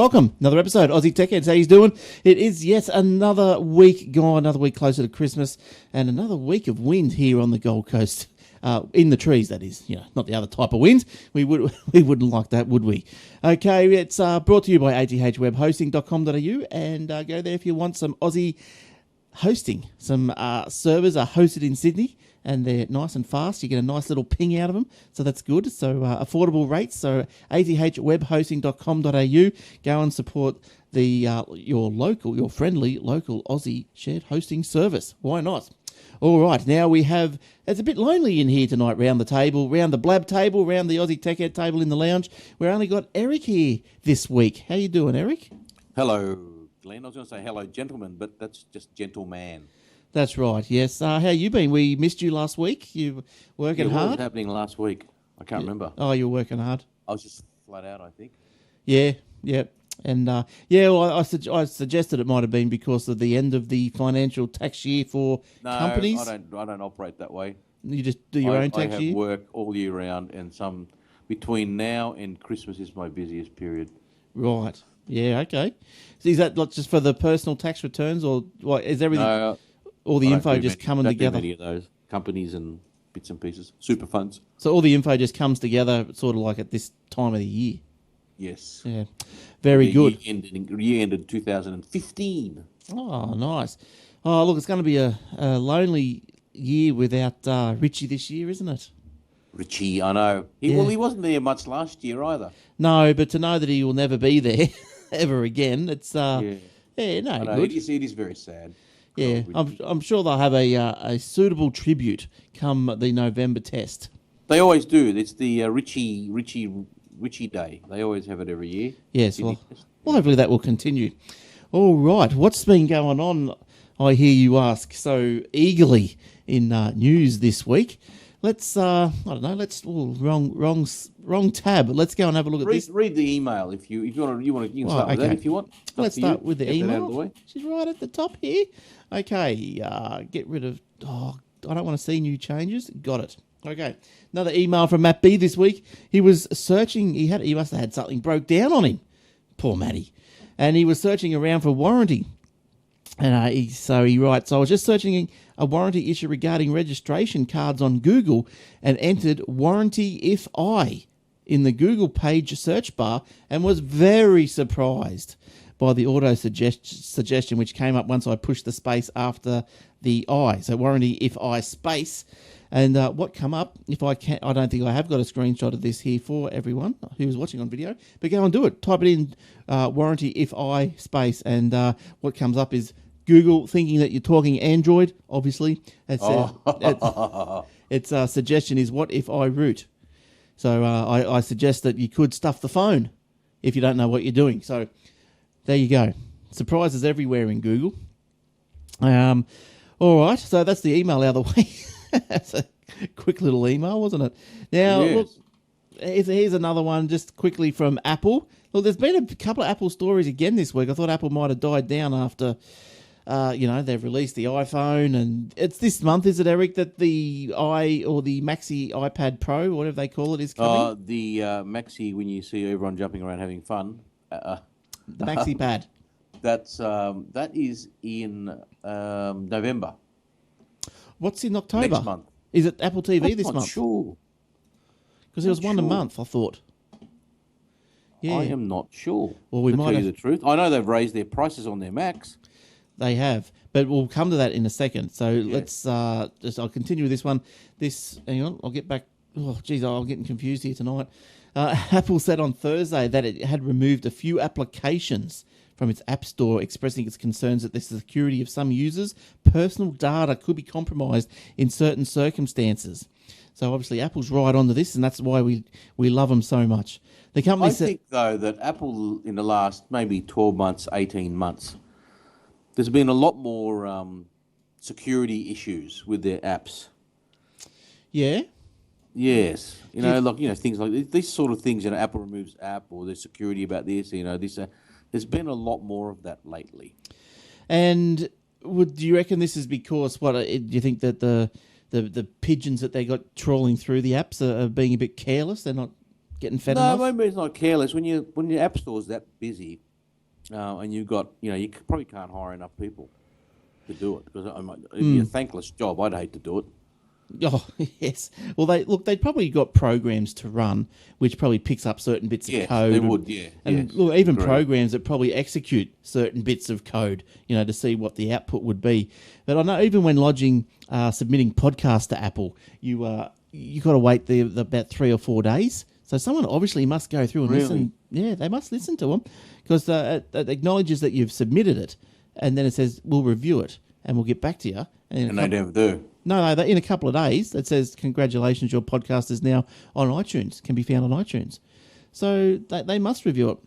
welcome. Another episode, Aussie Tech Heads. How you doing? It is yet another week gone, another week closer to Christmas, and another week of wind here on the Gold Coast. In the trees, that is. You know, not the other type of wind. We wouldn't like that, would we? Okay, it's brought to you by athwebhosting.com.au, and go there if you want some Aussie hosting. Some servers are hosted in Sydney, and they're nice and fast. You get a nice little ping out of them, so that's good. So affordable rates. So athwebhosting.com.au. Go and support the your friendly local Aussie shared hosting service. Why not? All right, now it's a bit lonely in here tonight round the table, round the blab table, round the Aussie Tech Head table in the lounge. We've only got Eric here this week. How you doing, Eric? Hello, Glenn. I was going to say hello, gentlemen, but that's just gentleman. That's right, yes. How you been? We missed you last week. You working hard? What was happening last week? I can't remember. Oh, you were working hard? I was just flat out, I think. Yeah. And, I suggested it might have been because of the end of the financial tax year for companies. I don't operate that way. You just do your own tax year? I have work all year round, and between now and Christmas is my busiest period. Right. Yeah, okay. So is that just for the personal tax returns, or what? Is everything, all the info just coming together? Many of those companies and bits and pieces, super funds. So all the info just comes together sort of like at this time of the year? Yes. Yeah. Very good. Year ended 2015. Oh, nice. Oh, look, it's going to be a lonely year without Richie this year, isn't it? Richie, I know. He wasn't there much last year either. No, but to know that he will never be there ever again, it's good. It is very sad. Yeah, I'm sure they'll have a suitable tribute come the November test. They always do. It's the Richie Day. They always have it every year. Yes, well, hopefully that will continue. All right, what's been going on, I hear you ask so eagerly in news this week? Let's, wrong tab. Let's go and have a look at this. Read the email if you want to. You can start with that if you want. Let's start with the email. She's right at the top here. Okay, get rid of. Oh, I don't want to see new changes. Got it. Okay, another email from Matt B this week. He was searching. He must have had something broke down on him. Poor Matty, and he was searching around for warranty. And he writes, I was just searching a warranty issue regarding registration cards on Google and entered warranty if I in the Google page search bar and was very surprised by the auto suggestion which came up once I pushed the space after the I. So warranty if I space. And what come up, if I can, I don't think I have got a screenshot of this here for everyone who's watching on video, but go and do it. Type it in warranty if I space, and what comes up is Google thinking that you're talking Android, obviously. Its suggestion is what if I root. So I suggest that you could stuff the phone if you don't know what you're doing. So there you go. Surprises everywhere in Google. All right, so that's the email out of the way. That's a quick little email, wasn't it? Now, Look, here's another one just quickly from Apple. Look, there's been a couple of Apple stories again this week. I thought Apple might have died down after... they've released the iPhone, and it's this month, is it, Eric, that the the Maxi iPad Pro, whatever they call it, is coming? The Maxi, when you see everyone jumping around having fun. The Maxi Pad. That is in November. What's in October? Next month. Is it Apple TV this month? I'm not sure. Because there was one a month, I thought. Yeah. I am not sure. Well, we might tell you the truth. I know they've raised their prices on their Macs. They have, but we'll come to that in a second. So let's I'll continue with this one. Hang on, I'll get back. Oh, geez, I'm getting confused here tonight. Apple said on Thursday that it had removed a few applications from its App Store, expressing its concerns that the security of some users' personal data could be compromised in certain circumstances. So obviously Apple's right onto this, and that's why we love them so much. The company think, though, that Apple in the last maybe 12 months, 18 months, there's been a lot more security issues with their apps. Yeah? Yes. Things like these sort of things, Apple removes app, or there's security about this, there's been a lot more of that lately. And do you reckon this is because, do you think that the pigeons that they got trawling through the apps are being a bit careless? They're not getting fed enough? No, maybe it's not careless. When your app store is that busy, and you've got, you probably can't hire enough people to do it because it'd be a thankless job. I'd hate to do it. Oh, yes. Well, they'd probably got programs to run, which probably picks up certain bits of Yes, code. they would, yeah. And yes, look, even agree. programs that probably execute certain bits of code, to see what the output would be. But I know even when submitting podcasts to Apple, you got to wait about 3 or 4 days. So someone obviously must go through and listen. Yeah, they must listen to them because it acknowledges that you've submitted it, and then it says we'll review it and we'll get back to you. And they never do. No, in a couple of days, it says, congratulations, your podcast is now on iTunes, can be found on iTunes. So they must review it.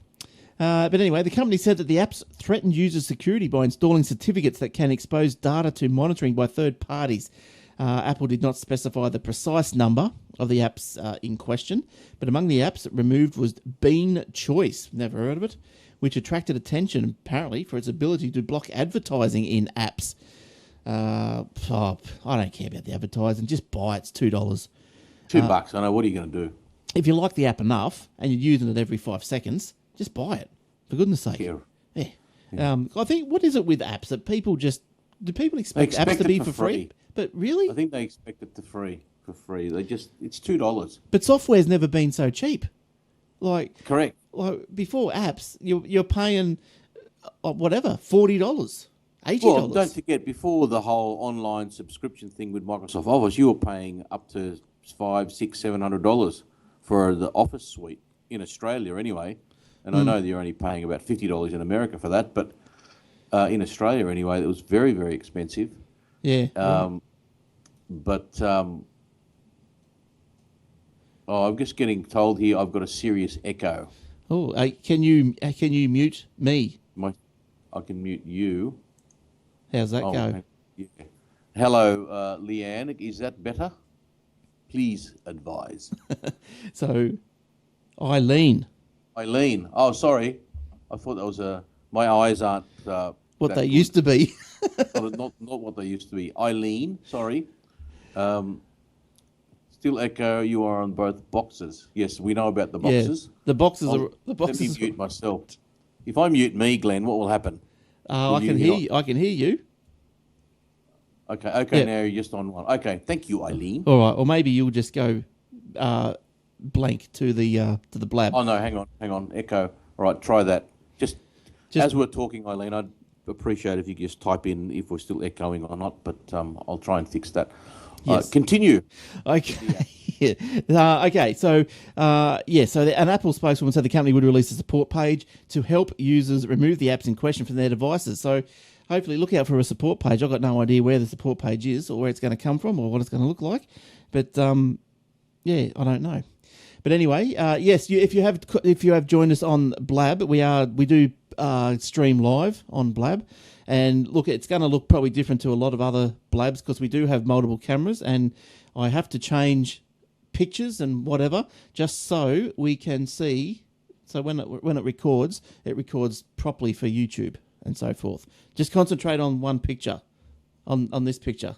But anyway, the company said that the apps threatened user security by installing certificates that can expose data to monitoring by third parties. Apple did not specify the precise number of the apps in question, but among the apps removed was Bean Choice, never heard of it, which attracted attention apparently for its ability to block advertising in apps. I don't care about the advertising. Just buy it. It's $2. $2. I know. What are you going to do? If you like the app enough and you're using it every 5 seconds, just buy it. For goodness sake. Yeah. I think, what is it with apps that people do people expect apps to be for free? But really? I think they expect it for free. It's $2. But software's never been so cheap. Correct. Like before apps, you're paying whatever, $40, $80. Well, don't forget, before the whole online subscription thing with Microsoft Office, you were paying up to $500, $600, $700 for the Office suite in Australia anyway. And I know that you're only paying about $50 in America for that, but in Australia anyway, it was very, very expensive. Yeah. I'm just getting told here I've got a serious echo. Oh, can you mute me? I can mute you. How's that go? Yeah. Hello, Leanne. Is that better? Please advise. So, Eileen. Oh, sorry. I thought that was my eyes aren't what they used to be. not what they used to be. Eileen, sorry. Still echo. You are on both boxes. Yes, we know about the boxes. Yeah, the boxes are. Let me mute myself. If I mute me, Glenn, what will happen? I can hear you. I can hear you. Okay. Yeah. Now you're just on one. Okay, thank you, Eileen. All right, or maybe you'll just go blank to the blab. Oh no, hang on, echo. All right, try that. Just as we're talking, Eileen, I'd appreciate if you just type in if we're still echoing or not. But I'll try and fix that. Yes. Continue. Okay. Okay. So, an Apple spokeswoman said the company would release a support page to help users remove the apps in question from their devices. So, hopefully, look out for a support page. I've got no idea where the support page is or where it's going to come from or what it's going to look like. But, I don't know. But anyway, yes, if you have joined us on Blab, we do stream live on Blab. And look, it's going to look probably different to a lot of other Blabs because we do have multiple cameras and I have to change pictures and whatever just so we can see. So when it records properly for YouTube and so forth. Just concentrate on one picture, on this picture.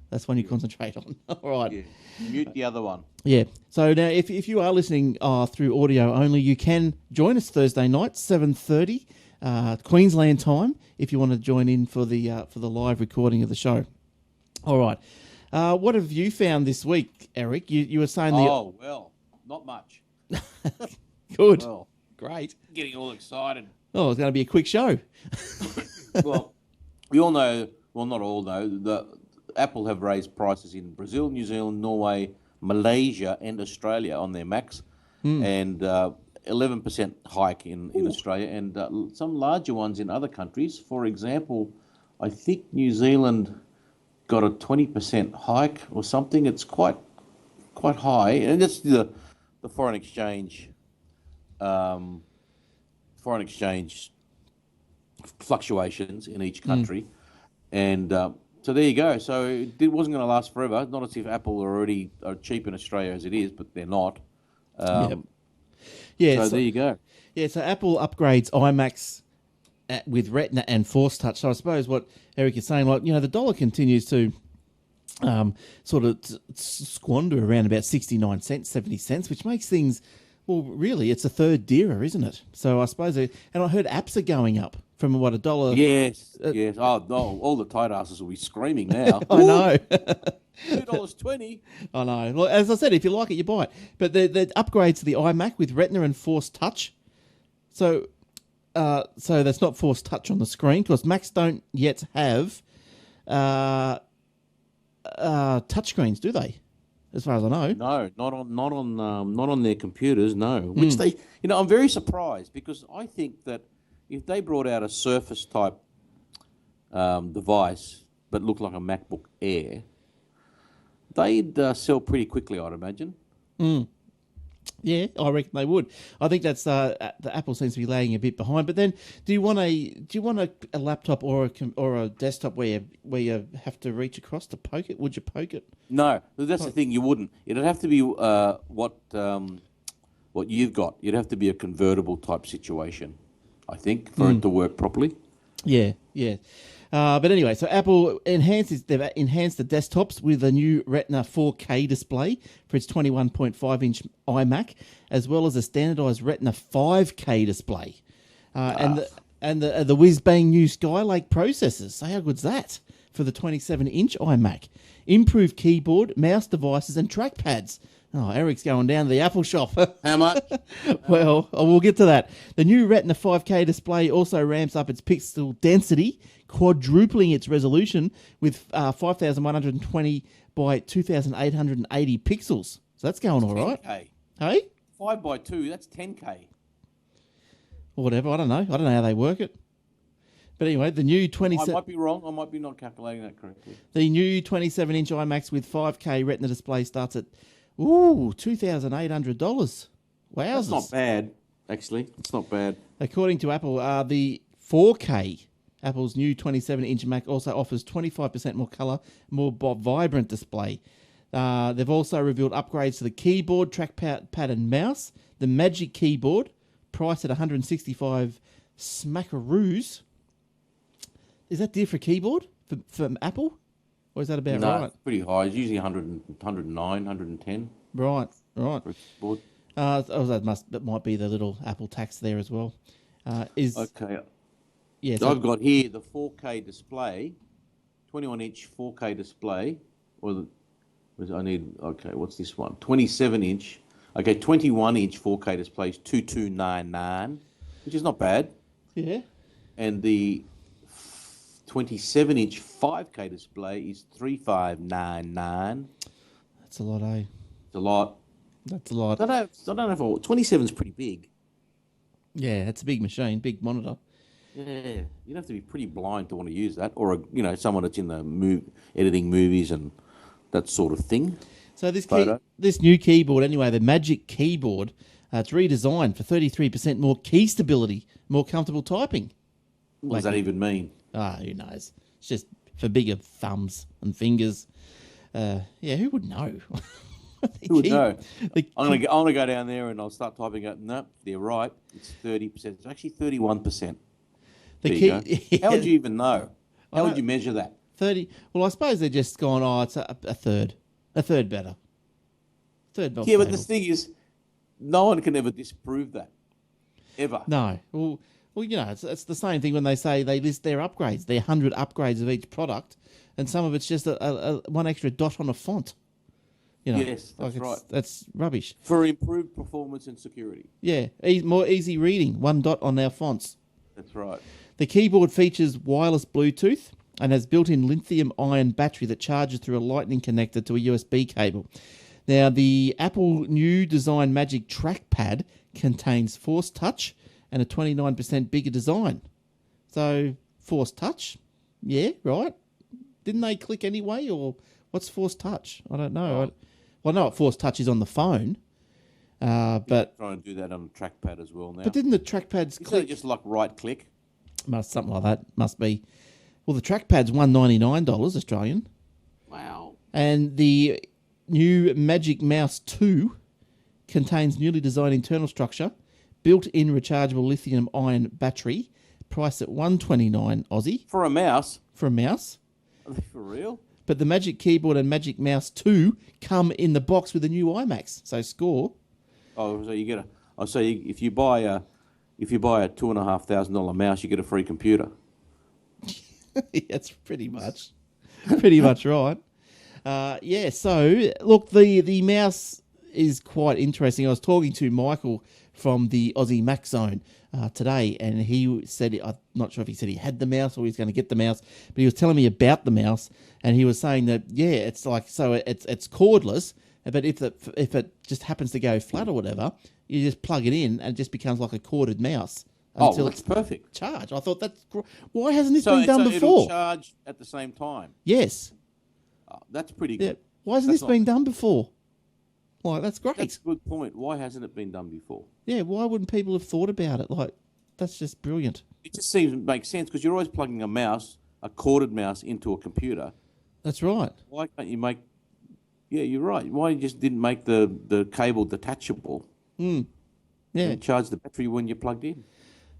That's one you concentrate on. All right. Yeah. Mute the other one. Yeah. So now, if you are listening through audio only, you can join us Thursday night, 7:30. Queensland time, if you want to join in for the live recording of the show. All right. What have you found this week, Eric? You were saying well, not much. Good. Well, great. Getting all excited. Oh, it's going to be a quick show. Well, we all know. Well, not all know that Apple have raised prices in Brazil, New Zealand, Norway, Malaysia, and Australia on their Macs, and 11% hike in Australia, and some larger ones in other countries. For example, I think New Zealand got a 20% hike or something. It's quite high, and that's the foreign exchange fluctuations in each country, and so there you go. So it wasn't going to last forever. Not as if Apple are cheap in Australia as it is, but they're not. Yeah. So there you go. Yeah, so Apple upgrades iMacs with Retina and Force Touch. So I suppose what Eric is saying, the dollar continues to sort of squander around about 69 cents, 70 cents, which makes things Well, really, it's a third dearer, isn't it? So I suppose, and I heard apps are going up from what, $1? Yes, yes. Oh, no, all the tight asses will be screaming now. I know. $2.20. I know. Well, as I said, if you like it, you buy it. But the upgrades to the iMac with Retina and Force Touch. So that's not Force Touch on the screen because Macs don't yet have touchscreens, do they? As far as I know. No, not on their computers. No, which they, I'm very surprised because I think that if they brought out a Surface type device but looked like a MacBook Air, they'd sell pretty quickly, I'd imagine. Yeah, I reckon they would. I think that's the Apple seems to be lagging a bit behind. But then, do you want a laptop or a desktop where you have to reach across to poke it? Would you poke it? No, that's the thing. You wouldn't. It'd have to be what you've got. You'd have to be a convertible type situation, I think, for it to work properly. Yeah. But anyway, so Apple they've enhanced the desktops with a new Retina 4K display for its 21.5-inch iMac, as well as a standardized Retina 5K display, and the whiz-bang new Skylake processors. So how good's that for the 27-inch iMac? Improved keyboard, mouse devices, and trackpads. Oh, Eric's going down to the Apple shop. How much? Well, we'll get to that. The new Retina 5K display also ramps up its pixel density, quadrupling its resolution with 5,120 by 2,880 pixels. So that's going all right. 10K. Hey? 5 by 2, that's 10K. Or whatever, I don't know. I don't know how they work it. But anyway, the new 27... I might be wrong. I might be not calculating that correctly. The new 27-inch iMacs with 5K Retina display starts at $2,800. Wowzers. That's not bad, actually. It's not bad. According to Apple, the 4K, Apple's new 27-inch Mac also offers 25% more colour, more vibrant display. They've also revealed upgrades to the keyboard, trackpad and mouse. The Magic Keyboard, priced at 165 smackaroos. Is that dear for a keyboard for Apple? Or is that about right? It's pretty high. It's usually 109, 110. Right. For a keyboard. That might be the little Apple tax there as well. Okay. Yeah, I've got here the 4K display, 21-inch 4K display. What's this one? 27-inch. Okay, 21-inch 4K display is 2299, which is not bad. Yeah. And the 27-inch 5K display is 3599. That's a lot, eh? It's a lot. That's a lot. I don't know if 27 is pretty big. Yeah, it's a big machine, big monitor. Yeah, you'd have to be pretty blind to want to use that, or someone that's in the editing movies and that sort of thing. So this new keyboard, anyway, the Magic Keyboard, it's redesigned for 33% more key stability, more comfortable typing. What does that even mean? Who knows? It's just for bigger thumbs and fingers. Who would know? Who would know? I'm gonna go down there and I'll start typing out. No, they're right. It's 30%. It's actually 31%. Yeah. How would you even know? How would you measure that? 30. Well, I suppose they're just going, it's a third. A third better. Third Yeah, but the thing is, no one can ever disprove that. Ever. No. Well, it's the same thing when they say they list their upgrades, their 100 upgrades of each product, and some of it's just a one extra dot on a font. Yes, that's right. That's rubbish. For improved performance and security. Yeah, more easy reading, one dot on our fonts. That's right. The keyboard features wireless Bluetooth and has built-in lithium-ion battery that charges through a lightning connector to a USB cable. Now, the Apple new design Magic Trackpad contains Force Touch and a 29% bigger design. So, Force Touch? Yeah, right. Didn't they click anyway, or what's Force Touch? I don't know. I know what Force Touch is on the phone, but... Trying to do that on the trackpad as well now. But didn't the trackpads click? Isn't it just like right-click? Something like that, must be. Well, the trackpad's $199 Australian. Wow. And the new Magic Mouse 2 contains newly designed internal structure, built-in rechargeable lithium-ion battery, priced at $129 Aussie. For a mouse? For a mouse. Are they for real? But the Magic Keyboard and Magic Mouse 2 come in the box with the new iMacs. So score. Oh, so you get I say if you buy a $2,500 mouse, you get a free computer. That's pretty much right. Yeah. So look, the mouse is quite interesting. I was talking to Michael from the Aussie Mac Zone today, and he said, I'm not sure if he said he had the mouse or he's going to get the mouse, but he was telling me about the mouse, and he was saying that it's like, so it's cordless, but if it just happens to go flat or whatever, you just plug it in and it just becomes like a corded mouse. Until that's perfect. Charge. I thought why hasn't this been So done before? it'll charge at the same time. Yes. Oh, that's pretty good. Yeah. Why hasn't this been done before? Like, that's great. That's a good point. Why hasn't it been done before? Yeah, why wouldn't people have thought about it? Like, that's just brilliant. It just seems to make sense because you're always plugging a corded mouse into a computer. That's right. Why can't you make... Yeah, you're right. Why you just didn't make the cable detachable? Yeah. And charge the battery when you're plugged in?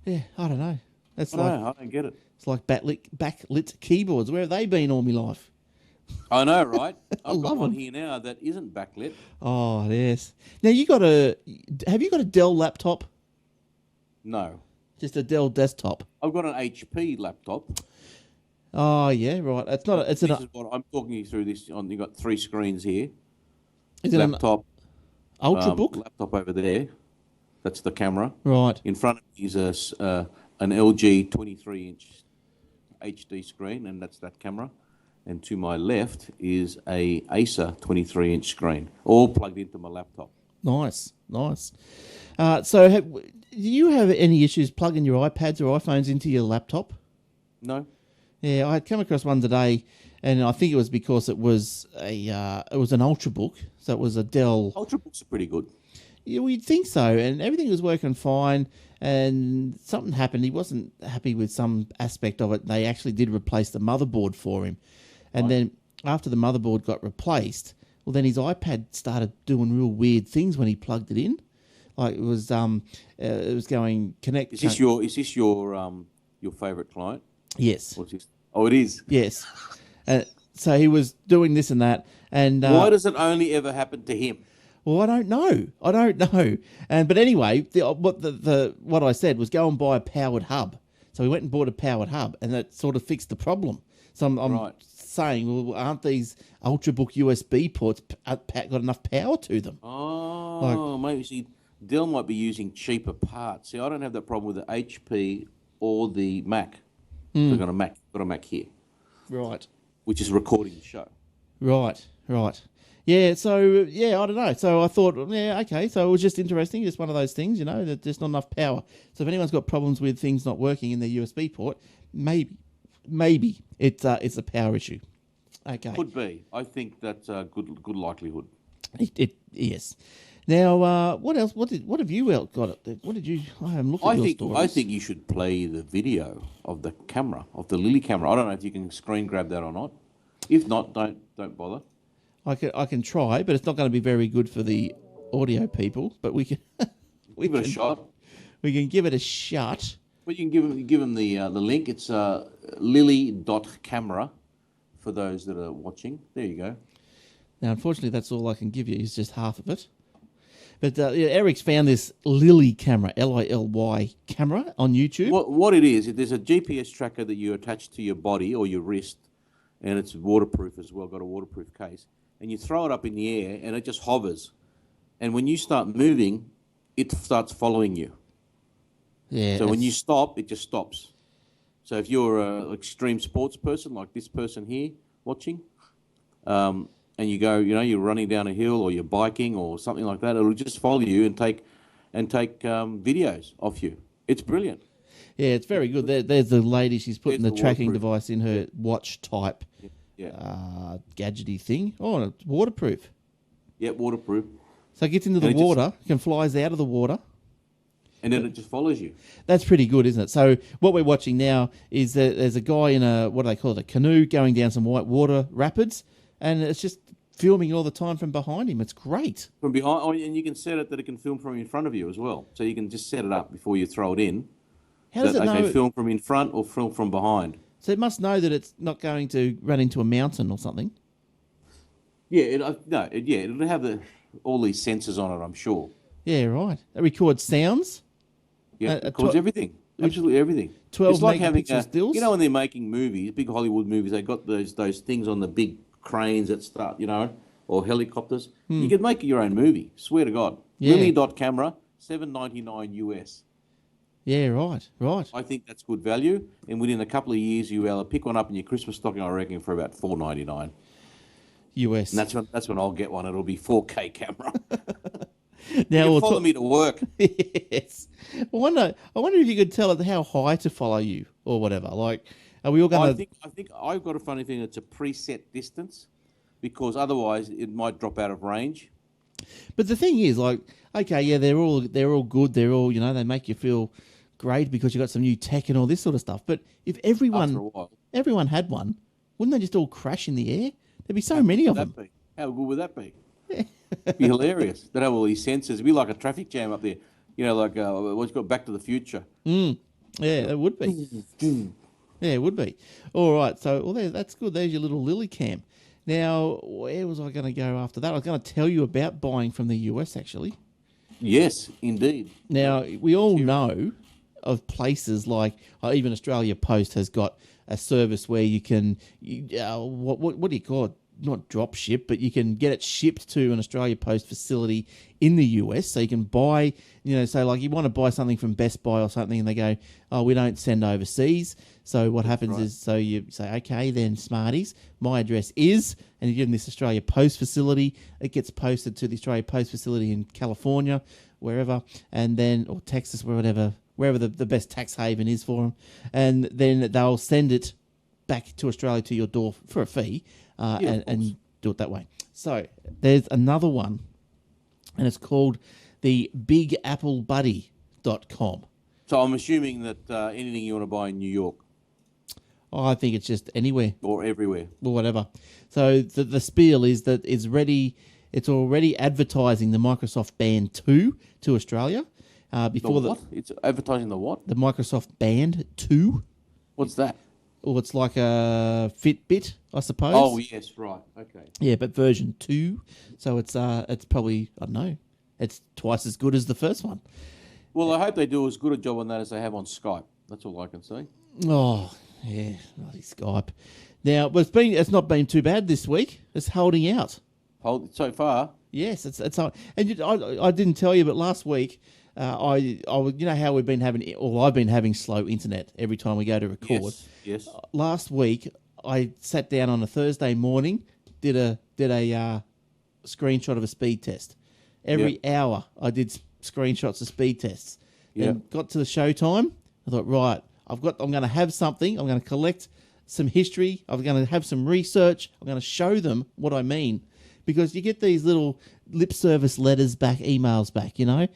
Yeah, I don't know. I don't get it. It's like backlit keyboards. Where have they been all my life? I know, right? I've got love one them. here now that isn't backlit. Oh, yes. Now, have you got a Dell laptop? No. Just a Dell desktop? I've got an HP laptop. Oh, yeah, right. It's not. This is what I'm talking you through this on. You've got 3 screens here. Is it laptop? An Ultrabook? Laptop over there. That's the camera. Right. In front of me is an LG 23-inch HD screen, and that's that camera. And to my left is a Acer 23-inch screen, all plugged into my laptop. Nice. So, do you have any issues plugging your iPads or iPhones into your laptop? No. Yeah, I had come across one today, and I think it was because it was an Ultrabook, so it was a Dell. Ultrabooks are pretty good. Yeah, we'd think so, and everything was working fine, and something happened. He wasn't happy with some aspect of it. They actually did replace the motherboard for him, and then after the motherboard got replaced, well, then his iPad started doing real weird things when he plugged it in. Like it was going connect. Is this your favourite client? Yes. What's this? Oh, it is. Yes. So he was doing this and that, and why does it only ever happen to him? Well, I don't know. But anyway, what I said was go and buy a powered hub. So we went and bought a powered hub, and that sort of fixed the problem. So I'm saying, well, aren't these Ultrabook USB ports got enough power to them? Oh, maybe. See, Dell might be using cheaper parts. See, I don't have that problem with the HP or the Mac. I've got a Mac here. Right. Which is recording the show. Right. Yeah, so, I don't know. So I thought, okay. So it was just interesting. Just one of those things, that there's not enough power. So if anyone's got problems with things not working in their USB port, maybe it's a power issue. Okay. Could be. I think that's a good likelihood. Yes. Now, what else? What have you got? What did you? I haven't looked at your stories. I think you should play the video of the camera, of the Lily camera. I don't know if you can screen grab that or not. If not, don't bother. I can try, but it's not going to be very good for the audio people. But we can give it a shot. We can give it a shot. Well, you can give them the link. It's lily.camera for those that are watching. There you go. Now, unfortunately, that's all I can give you. Is just half of it. But Eric's found this Lily camera, Lily camera on YouTube. What it is, there's a GPS tracker that you attach to your body or your wrist, and it's waterproof as well, got a waterproof case. And you throw it up in the air, and it just hovers. And when you start moving, it starts following you. Yeah. So when you stop, it just stops. So if you're an extreme sports person, like this person here watching, and you go, you're running down a hill or you're biking or something like that, it'll just follow you and take videos off you. It's brilliant. Yeah, it's very good. There's the lady. She's putting the tracking device in her watch type gadgety thing. Oh, and it's waterproof. Yeah, waterproof. So it gets into the water, can flies out of the water. And then it just follows you. That's pretty good, isn't it? So what we're watching now is that there's a guy in a canoe going down some white water rapids, and it's just filming all the time from behind him. It's great. From behind, and you can set it that it can film from in front of you as well. So you can just set it up before you throw it in. How does it know? They can film from in front or film from behind. So it must know that it's not going to run into a mountain or something. Yeah, it'll have all these sensors on it, I'm sure. Yeah, right. It records sounds. Yeah, Uh, it records everything. Absolutely everything. 12 It's like having megapixel stills. you know, when they're making movies, big Hollywood movies, they got those things on the big cranes that start, or helicopters. You could make your own movie. Swear to God. Yeah. Lily camera, $7.99 US. Yeah, right. I think that's good value, and within a couple of years, you'll be able to pick one up in your Christmas stocking, I reckon, for about $4.99. US. And that's when I'll get one. It'll be 4K camera. Now You follow me to work. Yes. I wonder if you could tell it how high to follow you or whatever. Like, are we all going to? I think I've got a funny thing. It's a preset distance, because otherwise it might drop out of range. But the thing is, like, okay, yeah, they're all good. They're all, they make you feel great because you got some new tech and all this sort of stuff. But if After a everyone had one, wouldn't they just all crash in the air? There'd be so many of them. How good would that be? It'd be hilarious. They'd have all these sensors. It'd be like a traffic jam up there. Like what's got Back to the Future. Yeah, it would be. Yeah, it would be. All right, so that's good. There's your little Lily cam. Now, where was I going to go after that? I was going to tell you about buying from the US, actually. Yes, indeed. Now, we all know of places like even Australia Post has got a service where you can, what do you call it? Not drop ship, but you can get it shipped to an Australia Post facility in the US. So you can buy, say like you want to buy something from Best Buy or something, and they go, oh, we don't send overseas. So what happens is, so you say, okay, then Smarties, my address is, and you give them this Australia Post facility. It gets posted to the Australia Post facility in California, wherever, and then, or Texas, wherever the best tax haven is for them. And then they'll send it back to Australia to your door for a fee. And do it that way. So there's another one, and it's called the BigAppleBuddy.com. So I'm assuming that anything you want to buy in New York. Oh, I think it's just anywhere. Or everywhere. Or whatever. So the spiel is that it's already advertising the Microsoft Band 2 to Australia. Before the what? It's advertising the what? The Microsoft Band 2. What's that? Or it's like a Fitbit, I suppose. Oh, yes, right. Okay. Yeah, but version 2. So it's probably, I don't know, it's twice as good as the first one. Well, I hope they do as good a job on that as they have on Skype. That's all I can say. Oh, yeah, bloody Skype. Now, it's not been too bad this week. It's holding out. So far? Yes, it's and I didn't tell you, but last week, I how we've been having, or I've been having slow internet every time we go to record. Yes. Last week, I sat down on a Thursday morning, did a screenshot of a speed test. Every hour, I did screenshots of speed tests. Then got to the show time. I thought, right, I'm going to have something. I'm going to collect some history. I'm going to have some research. I'm going to show them what I mean. Because you get these little lip service letters back, emails back, Yeah,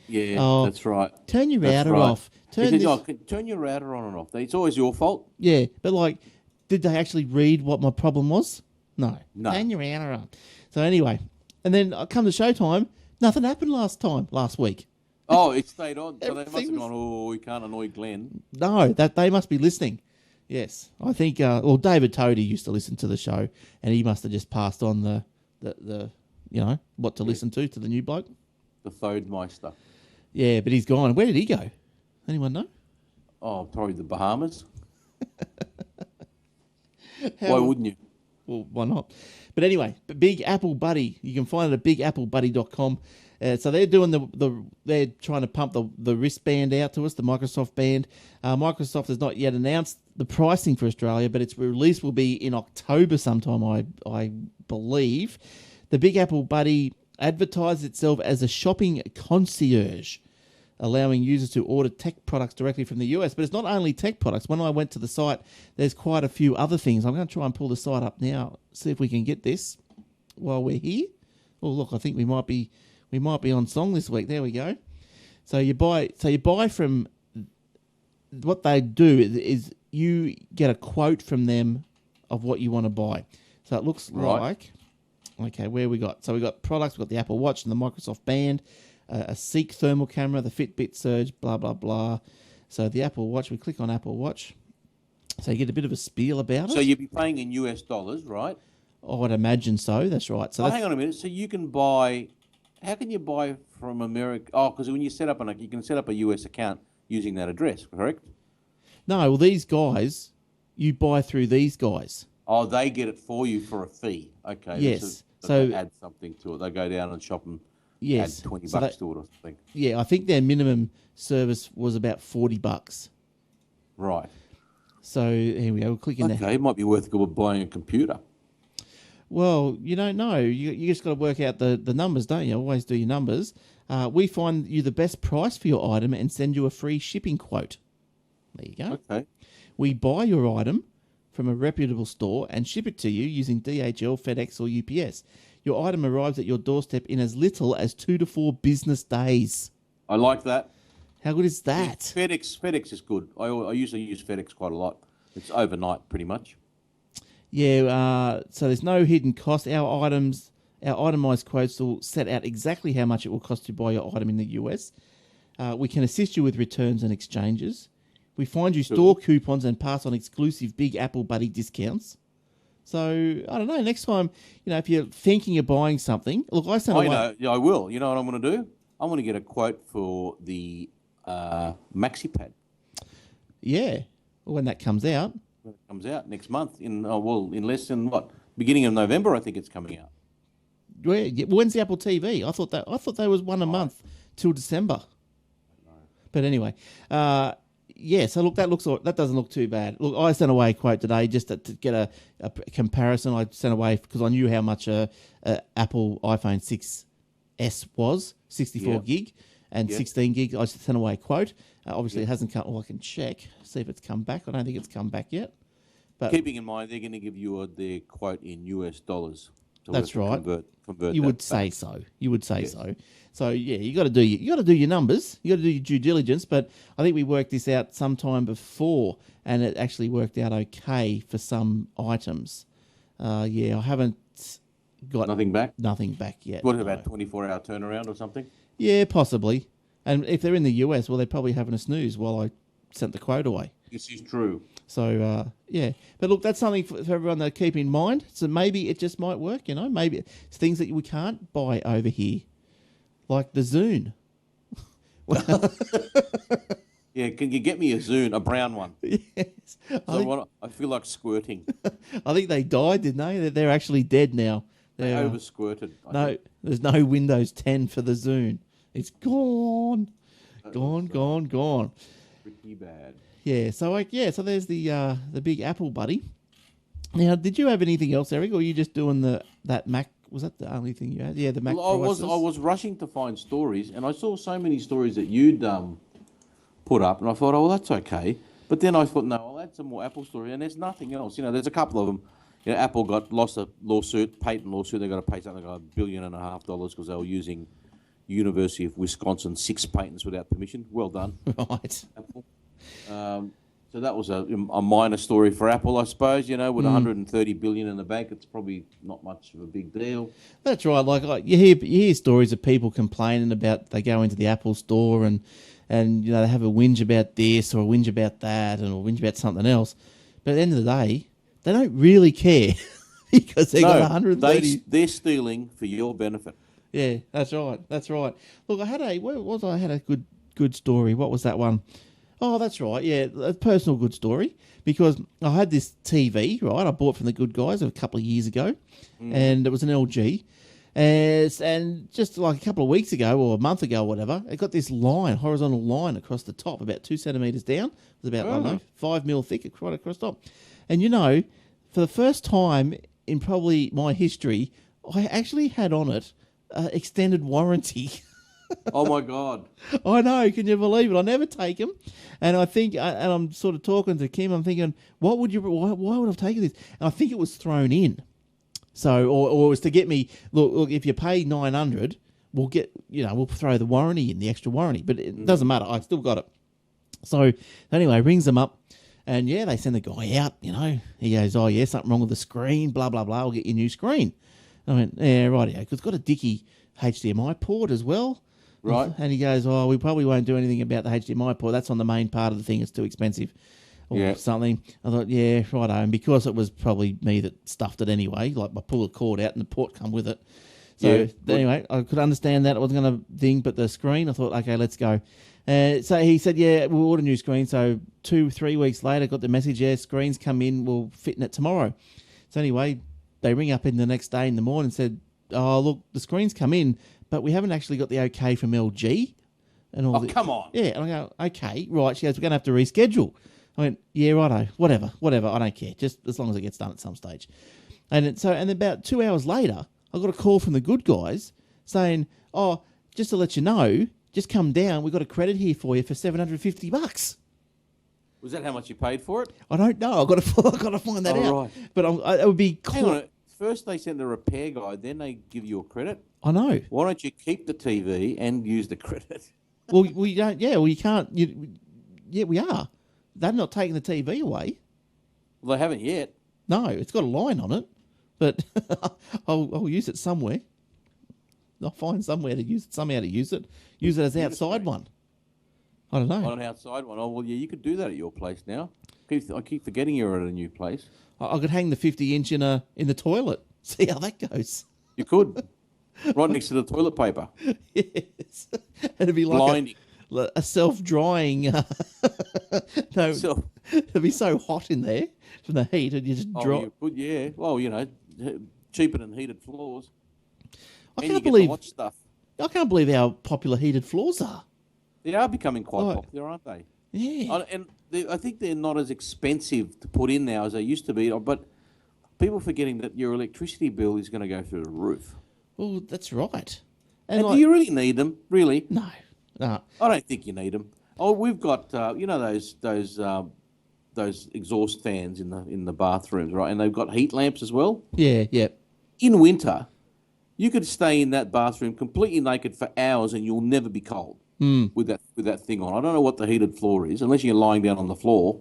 that's right. Turn your router off. Turn your router on and off. It's always your fault. Yeah, but did they actually read what my problem was? No. Turn your router on. So anyway, and then I come to showtime, nothing happened last week. Oh, it stayed on. So they must have gone, we can't annoy Glenn. No, that they must be listening. Yes. I think, David Toady used to listen to the show, and he must have just passed on the what to listen to the new bloke. The Thoadmeister. Yeah, but he's gone. Where did he go? Anyone know? Oh, probably the Bahamas. Why wouldn't you? Well, why not? But anyway, Big Apple Buddy. You can find it at BigAppleBuddy.com. So they're doing they're trying to pump the wristband out to us, the Microsoft Band. Microsoft has not yet announced the pricing for Australia, but its release will be in October sometime, I believe. The Big Apple Buddy advertises itself as a shopping concierge, allowing users to order tech products directly from the US. But it's not only tech products. When I went to the site, there's quite a few other things. I'm going to try and pull the site up now, see if we can get this while we're here. Oh, look, I think we might be on song this week. There we go. So you buy from, what they do is you get a quote from them of what you want to buy. So it looks like, okay, where we got? So we got products, we've got the Apple Watch and the Microsoft Band, a Seek thermal camera, the Fitbit Surge, blah, blah, blah. So the Apple Watch, we click on Apple Watch. So you get a bit of a spiel about it. So you'd be paying in US dollars, right? Oh, I'd imagine so. That's right. So hang on a minute. So you can buy how can you buy from America? Oh, because when you set up you can set up a US account using that address, correct? No, well, these guys, you buy through these guys. Oh, they get it for you for a fee. Okay. Yes. So So they add something to it. They go down and shop and yes, add 20 so bucks to it or something. yeah, I think their minimum service was about $40. Right. So here we go. We'll click in there. Okay, it might be worth buying a computer. Well, you don't know. You just got to work out the numbers, don't you? Always do your numbers. We find you the best price for your item and send you a free shipping quote. There you go. Okay. We buy your item from a reputable store and ship it to you using DHL, FedEx, or UPS. Your item arrives at your doorstep in as little as 2 to 4 business days. I like that. How good is that? FedEx is good. I usually use FedEx quite a lot. It's overnight, pretty much. Yeah, so there's no hidden cost. Our itemized quotes will set out exactly how much it will cost to buy your item in the US. We can assist you with returns and exchanges. We find you store coupons and pass on exclusive Big Apple Buddy discounts. So, I don't know, next time, if you're thinking of buying something, look, I know. Yeah, I will. You know what I'm going to do? I'm going to get a quote for the MaxiPad. Yeah, when that comes out. When it comes out next month, in less than beginning of November, I think it's coming out. When's the Apple TV? I thought there was one a month till December. But anyway, yeah. So look, that doesn't look too bad. Look, I sent away a quote today just to get a comparison. I sent away because I knew how much a Apple iPhone 6s was, 64 gig and 16 gig. I sent away a quote. Obviously, it hasn't come. Well, I can check, see if it's come back. I don't think it's come back yet. But keeping in mind, they're going to give you their quote in US dollars. So that's right. Convert you would say so. You would say so. So yeah, you got to do your numbers. You got to do your due diligence. But I think we worked this out sometime before, and it actually worked out okay for some items. Yeah, I haven't got nothing back yet. What about 24-hour turnaround or something? Yeah, possibly. And if they're in the US, well, they're probably having a snooze while I sent the quote away. This is true. So, yeah. But look, that's something for everyone to keep in mind. So maybe it just might work, Maybe it's things that we can't buy over here, like the Zune. Yeah, can you get me a Zune, a brown one? Yes. I feel like squirting. I think they died, didn't they? They're actually dead now. They over-squirted. There's no Windows 10 for the Zune. It's gone. Gone. Pretty bad. Yeah, so so there's the big Apple Buddy. Now, did you have anything else, Eric, or are you just doing that Mac? Was that the only thing you had? Yeah, the Mac. Well, I was rushing to find stories, and I saw so many stories that you'd put up, and I thought, oh, well, that's okay. But then I thought, no, I'll add some more Apple stories, and there's nothing else. There's a couple of them. Apple lost a patent lawsuit. They got to pay something like $1.5 billion because they were using University of Wisconsin 6 patents without permission. Well done, right? Apple. So that was a minor story for Apple, I suppose. With $130 billion in the bank, it's probably not much of a big deal. That's right. Like you hear stories of people complaining about they go into the Apple store and they have a whinge about this or a whinge about that and a whinge about something else. But at the end of the day, they don't really care because they got 130. They're stealing for your benefit. Yeah, that's right. Look, I had a good story. What was that one? Oh, that's right. Yeah, a personal good story because I had this TV, right? I bought from the Good Guys a couple of years ago, and it was an LG. And just like a couple of weeks ago or a month ago or whatever, it got this horizontal line across the top, about 2 centimetres down. It was about, 5 mil thick right across the top. And for the first time in probably my history, I actually had on it extended warranty. Oh my God! I know. Can you believe it? I never take them, and I think, and I'm sort of talking to Kim. I'm thinking, why would I have taken this? And I think it was thrown in. So, or it was to get me. Look. If you pay $900, we'll throw the warranty in, the extra warranty. But it doesn't matter. I still got it. So anyway, rings them up, and they send the guy out. He goes, oh yeah, something wrong with the screen. Blah blah blah. I'll get you a new screen. I went, yeah, rightio. Because it's got a dicky HDMI port as well. Right. And he goes, oh, we probably won't do anything about the HDMI port. That's on the main part of the thing. It's too expensive or something. I thought, yeah, righto. And because it was probably me that stuffed it anyway, like I pulled the cord out and the port come with it. So anyway, I could understand that. I wasn't going to thing, but the screen, I thought, okay, let's go. So he said, yeah, we'll order a new screen. So 2-3 weeks later, got the message, yeah, screens come in, we'll fit in it tomorrow. So anyway, they ring up in the next day in the morning and said, oh, look, the screens come in, but we haven't actually got the okay from LG. And all come on. Yeah, and I go, okay, right. She goes, we're going to have to reschedule. I went, yeah, righto, whatever, I don't care, just as long as it gets done at some stage. And then about 2 hours later, I got a call from the good guys saying, oh, just to let you know, just come down, we've got a credit here for you for $750. Was that how much you paid for it? I don't know. I've got to find that out. Right. But it would be... Hang on. First they send the repair guy, then they give you a credit? I know. Why don't you keep the TV and use the credit? Well, we don't... Yeah, well, you can't... Yeah, we are. They're not taking the TV away. Well, they haven't yet. No, it's got a line on it. But I'll use it somewhere. I'll find somehow to use it. Use it as outside one. I don't know. On an outside one. Oh, well, yeah, you could do that at your place now. I keep forgetting you're at a new place. I could hang the 50-inch in the toilet. See how that goes. You could. Right next to the toilet paper. Yes. It'd be like a self-drying... No, it'd be so hot in there from the heat, and you just dry... You could, yeah. Well, cheaper than heated floors. I can't believe how popular heated floors are. They are becoming quite popular, aren't they? Yeah. And I think they're not as expensive to put in now as they used to be, but people are forgetting that your electricity bill is going to go through the roof. Well, that's right. And do you really need them? Really? No. I don't think you need them. Oh, we've got those exhaust fans in the bathrooms, right? And they've got heat lamps as well. Yeah, yeah. In winter, you could stay in that bathroom completely naked for hours and you'll never be cold with that thing on. I don't know what the heated floor is, unless you're lying down on the floor.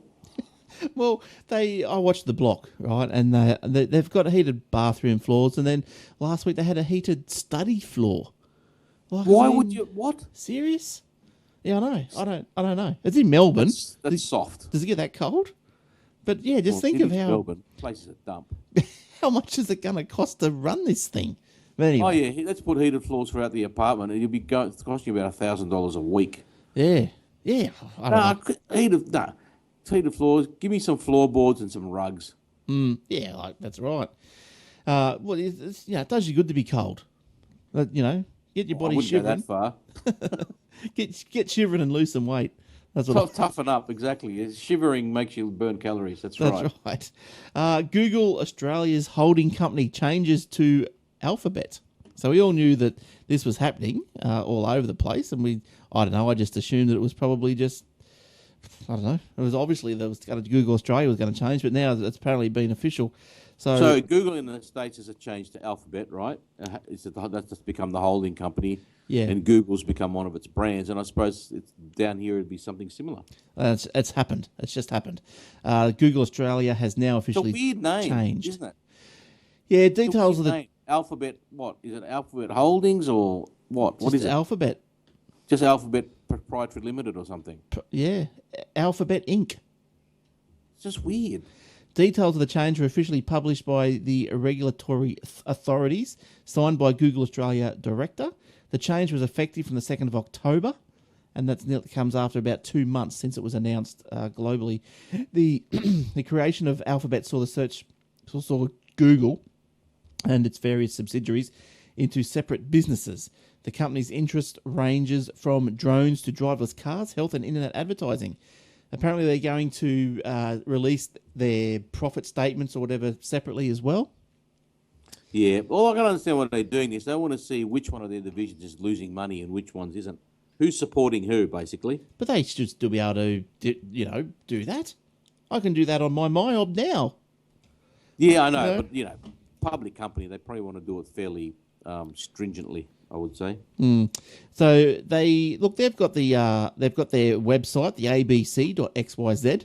Well, I watched The Block, right, and they've got heated bathroom floors, and then last week they had a heated study floor. Like, why would you? What? Serious? Yeah, I know. I don't know. It's in Melbourne. That's soft. Does it get that cold? But yeah, just think of how Melbourne place is a dump. How much is it going to cost to run this thing? But anyway. Oh yeah, let's put heated floors throughout the apartment, and it's costing you about $1,000 a week. Yeah, yeah. Heated floors. Give me some floorboards and some rugs. Yeah, that's right. Well, it does you good to be cold. Get your body shivering. Go that far. Get shivering and lose some weight. That's what toughen up, exactly. Shivering makes you burn calories. That's right. Google Australia's holding company changes to Alphabet. So we all knew that this was happening all over the place, and I don't know. I just assumed that it was probably just, I don't know. It was obviously Google Australia was going to change, but now it's apparently been official. So Google in the States has changed to Alphabet, right? That's just become the holding company. Yeah. And Google's become one of its brands, and I suppose down here it'd be something similar. It's happened. It's just happened. Google Australia has now officially changed. It's a weird name, isn't it? Yeah, details of the name. Alphabet. What is it? Alphabet Holdings or what? What is it? Alphabet. Just Alphabet Proprietary Limited or something. Yeah, Alphabet Inc. It's just weird. Details of the change were officially published by the regulatory authorities, signed by Google Australia director. The change was effective from the 2nd of October, and that comes after about 2 months since it was announced globally. The creation of Alphabet saw Google and its various subsidiaries into separate businesses. The company's interest ranges from drones to driverless cars, health and internet advertising. Apparently they're going to release their profit statements or whatever separately as well. Yeah, well, I can understand why they're doing this. They want to see which one of their divisions is losing money and which ones isn't. Who's supporting who, basically. But they should still be able to, do that. I can do that on my MyOb now. Yeah, I know, but, public company, they probably want to do it fairly stringently, I would say. So they've got their website, the abc.xyz,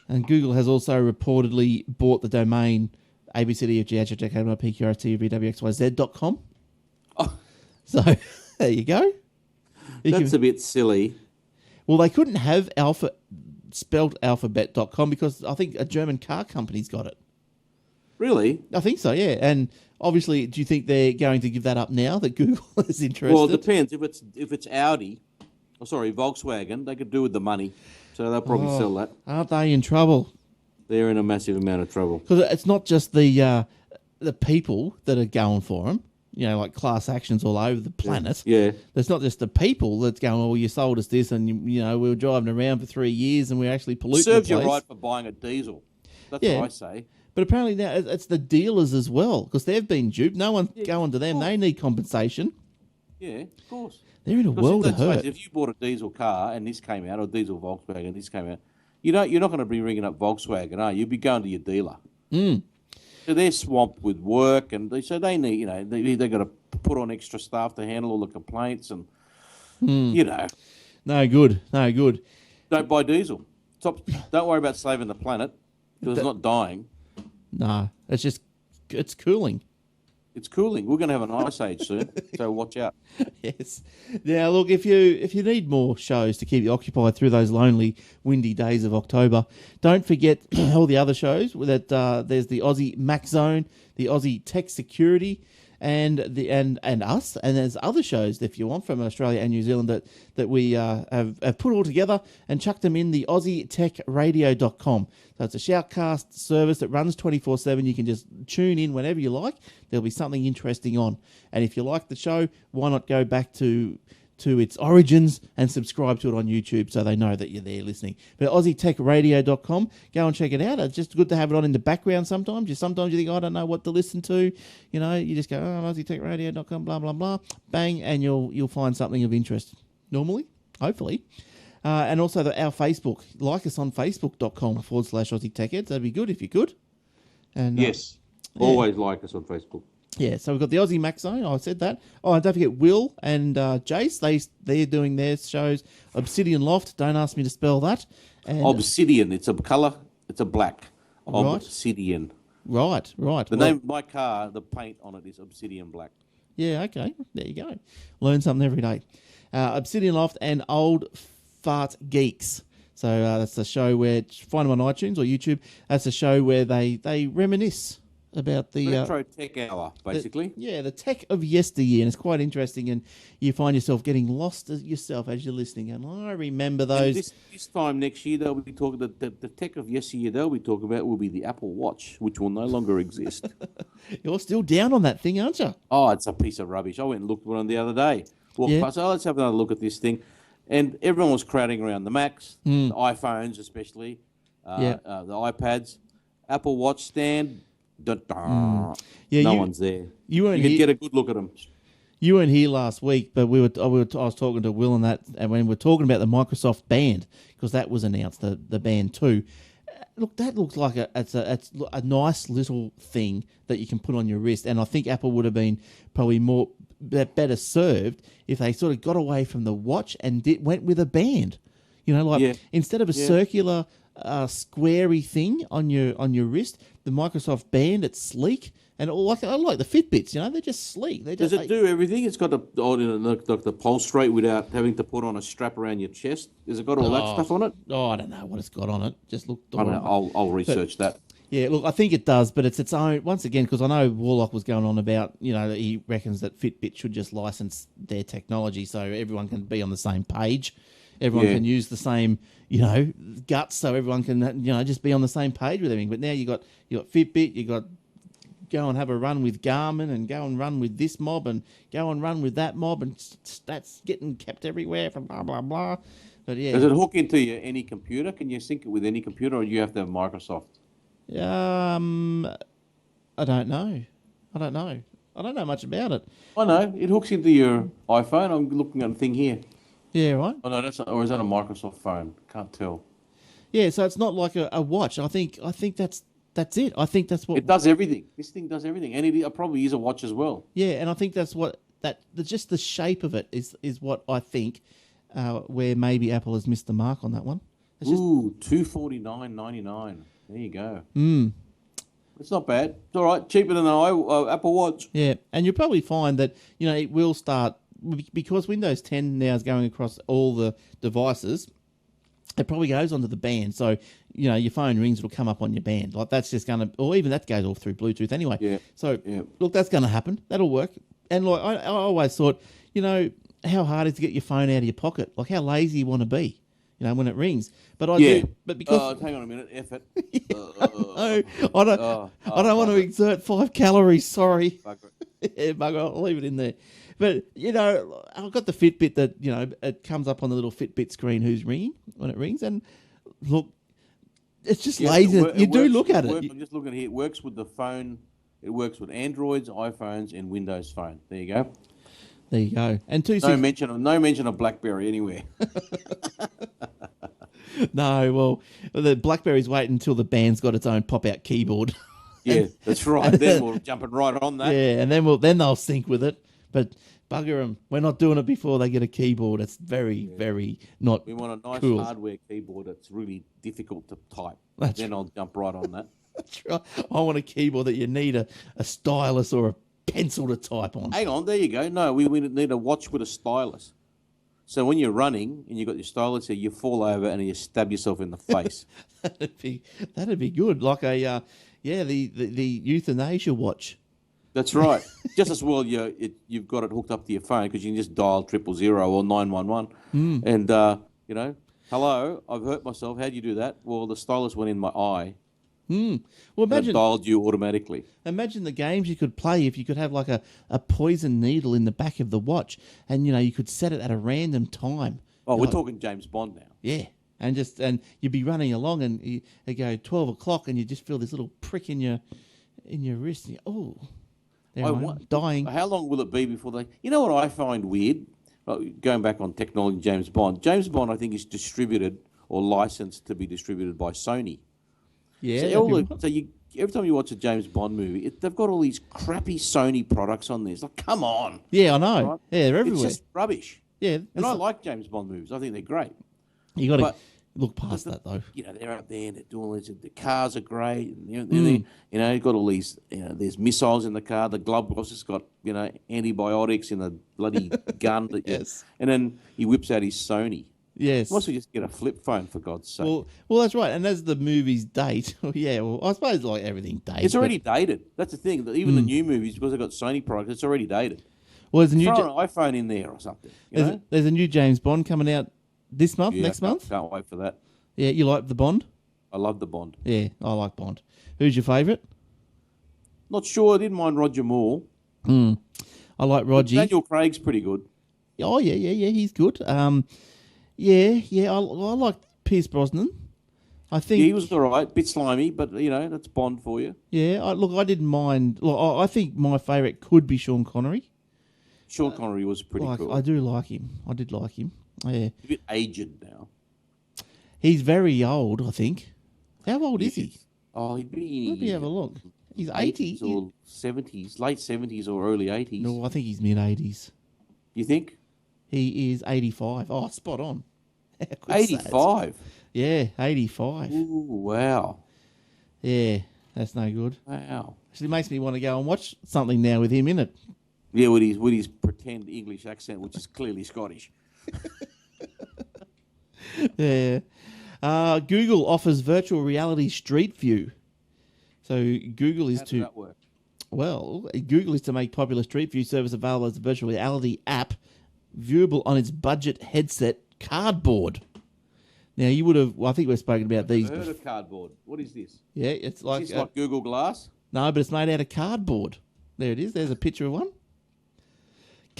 and Google has also reportedly bought the domain abcdfghjkmrpqrtvwxyz.com. Oh. So there you go. That's a bit silly. Well, they couldn't have spelled alphabet.com because I think a German car company's got it. Really? I think so, yeah. And obviously, do you think they're going to give that up now that Google is interested? Well, it depends. If it's Audi, Volkswagen, they could do with the money, so they'll probably sell that. Aren't they in trouble? They're in a massive amount of trouble. Because it's not just the people that are going for them. Like class actions all over the planet. Yeah. It's not just the people that's going, well, you sold us this and, we were driving around for 3 years and we're actually polluting the place. Serves you right for buying a diesel. That's what I say. But apparently now it's the dealers as well, because they've been duped. No one's going to them. They need compensation. Yeah, of course. They're in a world of hurt. If you bought a diesel car and this came out, or diesel Volkswagen, this came out, you're not going to be ringing up Volkswagen, are you? You'll be going to your dealer. So they're swamped with work, and so they need, they got to put on extra staff to handle all the complaints, and No good. Don't buy diesel. Don't worry about saving the planet because it's not dying. No, it's cooling. It's cooling. We're going to have an ice age soon, so watch out. Yes. Now, look, if you need more shows to keep you occupied through those lonely, windy days of October, don't forget all the other shows. That there's the Aussie Mac Zone, the Aussie Tech Security, and us, and there's other shows if you want from Australia and New Zealand that we have put all together and chucked them in the AussieTechRadio.com. So it's a shoutcast service that runs 24/7. You can just tune in whenever you like. There'll be something interesting on, and if you like the show, why not go back to its origins and subscribe to it on YouTube so they know that you're there listening. But AussieTechRadio.com, go and check it out. It's just good to have it on in the background sometimes. Sometimes you think, I don't know what to listen to. You just go, AussieTechRadio.com, blah, blah, blah, bang, and you'll find something of interest. Normally, hopefully. And also our Facebook. Like us on Facebook.com/AussieTechHeads. That'd be good if you could. And yes, always like us on Facebook. Yeah, so we've got the Aussie Mac Zone. I said that. Oh, and don't forget Will and Jace. They're doing their shows. Obsidian Loft. Don't ask me to spell that. And Obsidian. It's a colour. It's a black. Right. Obsidian. Right. The name of my car, the paint on it is Obsidian Black. Yeah, okay. There you go. Learn something every day. Obsidian Loft and Old Fart Geeks. So that's the show where, find them on iTunes or YouTube. That's a show where they reminisce about the retro tech hour, basically. The tech of yesteryear, and it's quite interesting. And you find yourself getting lost yourself as you're listening. And I remember those. And this time next year, they'll be talking the tech of yesteryear. They'll be talking about will be the Apple Watch, which will no longer exist. You're still down on that thing, aren't you? Oh, it's a piece of rubbish. I went and looked at one the other day. Walked past. Oh, let's have another look at this thing. And everyone was crowding around the Macs, the iPhones especially, the iPads, Apple Watch stand. No one's there. You could get a good look at them. You weren't here last week, but I was talking to Will and when we're talking about the Microsoft Band, because that was announced, the Band 2. Look, that looks like it's a nice little thing that you can put on your wrist, and I think Apple would have been probably better served if they sort of got away from the watch and went with a band. Instead of a circular, squarey thing on your wrist, the Microsoft Band, it's sleek. And I like the Fitbits, they're just sleek. Does it do everything? It's got the pulse rate without having to put on a strap around your chest. Has it got all that stuff on it? Oh, I don't know what it's got on it. Just look. I don't know. I'll research that. Yeah, look, I think it does, but it's its own. Once again, because I know Warlock was going on about, he reckons that Fitbit should just license their technology so everyone can be on the same page. Everyone can use the same, guts, so everyone can, just be on the same page with everything. But now you got Fitbit, you got go and have a run with Garmin and go and run with this mob and go and run with that mob, and that's getting kept everywhere from blah, blah, blah. But yeah. Does it hook into any computer? Can you sync it with any computer, or do you have to have Microsoft? I don't know. I don't know much about it. I know. It hooks into your iPhone. I'm looking at a thing here. Yeah, right. Oh, no, or is that a Microsoft phone? Can't tell. Yeah, so it's not like a watch. I think that's it. I think that's what... It does everything. This thing does everything. And it probably is a watch as well. Yeah, and I think that's what... just the shape of it is what I think where maybe Apple has missed the mark on that one. It's $249.99. There you go. It's not bad. It's all right. Cheaper than an Apple Watch. Yeah, and you'll probably find that, it will start... Because Windows 10 now is going across all the devices... It probably goes onto the band. So, your phone rings, it'll come up on your band. Like that's just going to, or even that goes all through Bluetooth anyway. Yeah. So Yeah. look, that's going to happen. That'll work. And like I always thought, how hard is it to get your phone out of your pocket? Like how lazy you want to be, when it rings. But I do. But because hang on a minute, effort. I don't want to exert 5 calories. Sorry. Yeah, bugger, I'll leave it in there. But, I've got the Fitbit that, it comes up on the little Fitbit screen who's ringing when it rings. And look, it's just lazy. You do look at it. I'm just looking here. It works with the phone. It works with Androids, iPhones, and Windows Phone. There you go. There you go. And no mention of BlackBerry anywhere. No, well, the BlackBerry's waiting until the band's got its own pop-out keyboard. Yeah, that's right. Then we're jumping right on that. Yeah, and then they'll sync with it. But bugger them, we're not doing it before they get a keyboard. It's very, very not. We want a nice cool hardware keyboard that's really difficult to type. That's then I'll jump right on that. That's right. I want a keyboard that you need a stylus or a pencil to type on. Hang on, there you go. No, we need a watch with a stylus. So when you're running and you've got your stylus here, you fall over and you stab yourself in the face. That'd be good. Like the euthanasia watch. That's right. Just as well you've got it hooked up to your phone because you can just dial 000 or 911. And, hello, I've hurt myself. How do you do that? Well, the stylus went in my eye. Well, imagine it dialed you automatically. Imagine the games you could play if you could have like a poison needle in the back of the watch, and you could set it at a random time. Oh, we're talking James Bond now. Yeah, and you'd be running along, and you go 12 o'clock, and you just feel this little prick in your wrist. And I'm dying. How long will it be before they? You know what I find weird? Going back on technology, James Bond. James Bond, I think, is distributed or licensed to be distributed by Sony. Yeah. Every time you watch a James Bond movie, they've got all these crappy Sony products on there. It's like, come on. Yeah, I know. Right? Yeah, they're everywhere. It's just rubbish. Yeah. And I like James Bond movies. I think they're great. You got to look past that, though. They're up there and they're doing all this. The cars are great. And, you've got all these, there's missiles in the car. The glove boss has got, antibiotics in the bloody gun. Yes. And then he whips out his Sony. Yes. Must we just get a flip phone, for God's sake? Well, that's right. And as the movies date, I suppose like everything dates. It's already dated. That's the thing. Even the new movies, because they've got Sony products, it's already dated. Well, there's a new Throw an iPhone in there or something. There's a new James Bond coming out this month, next month. Can't wait for that. Yeah, you like the Bond? I love the Bond. Yeah, I like Bond. Who's your favourite? Not sure. I didn't mind Roger Moore. I like Roger. Daniel Craig's pretty good. Oh, yeah, he's good. I like Pierce Brosnan. I think he was all right, bit slimy, but that's Bond for you. Yeah, I didn't mind. Look, I think my favourite could be Sean Connery. Sean Connery was pretty cool. I do like him. I did like him. Yeah, he's a bit aged now. He's very old, I think. How old is he? Oh, he'd be. Let me have a look. He's 80 or 70s, late 70s or early 80s. No, I think he's mid 80s. You think? He is 85. Oh, spot on. 85? Yeah, 85. Ooh, wow. Yeah, that's no good. Wow. Actually makes me want to go and watch something now with him in it. Yeah, with his pretend English accent, which is clearly Scottish. Yeah. Google offers virtual reality Street View. So Google is How does that work? Well, Google is to make popular Street View service available as a virtual reality app viewable on its budget headset Cardboard. Now, you would have... Well, I think we've spoken about these. I've heard of Cardboard. What is this? Yeah, it's like... Is this like Google Glass? No, but it's made out of cardboard. There it is. There's a picture of one.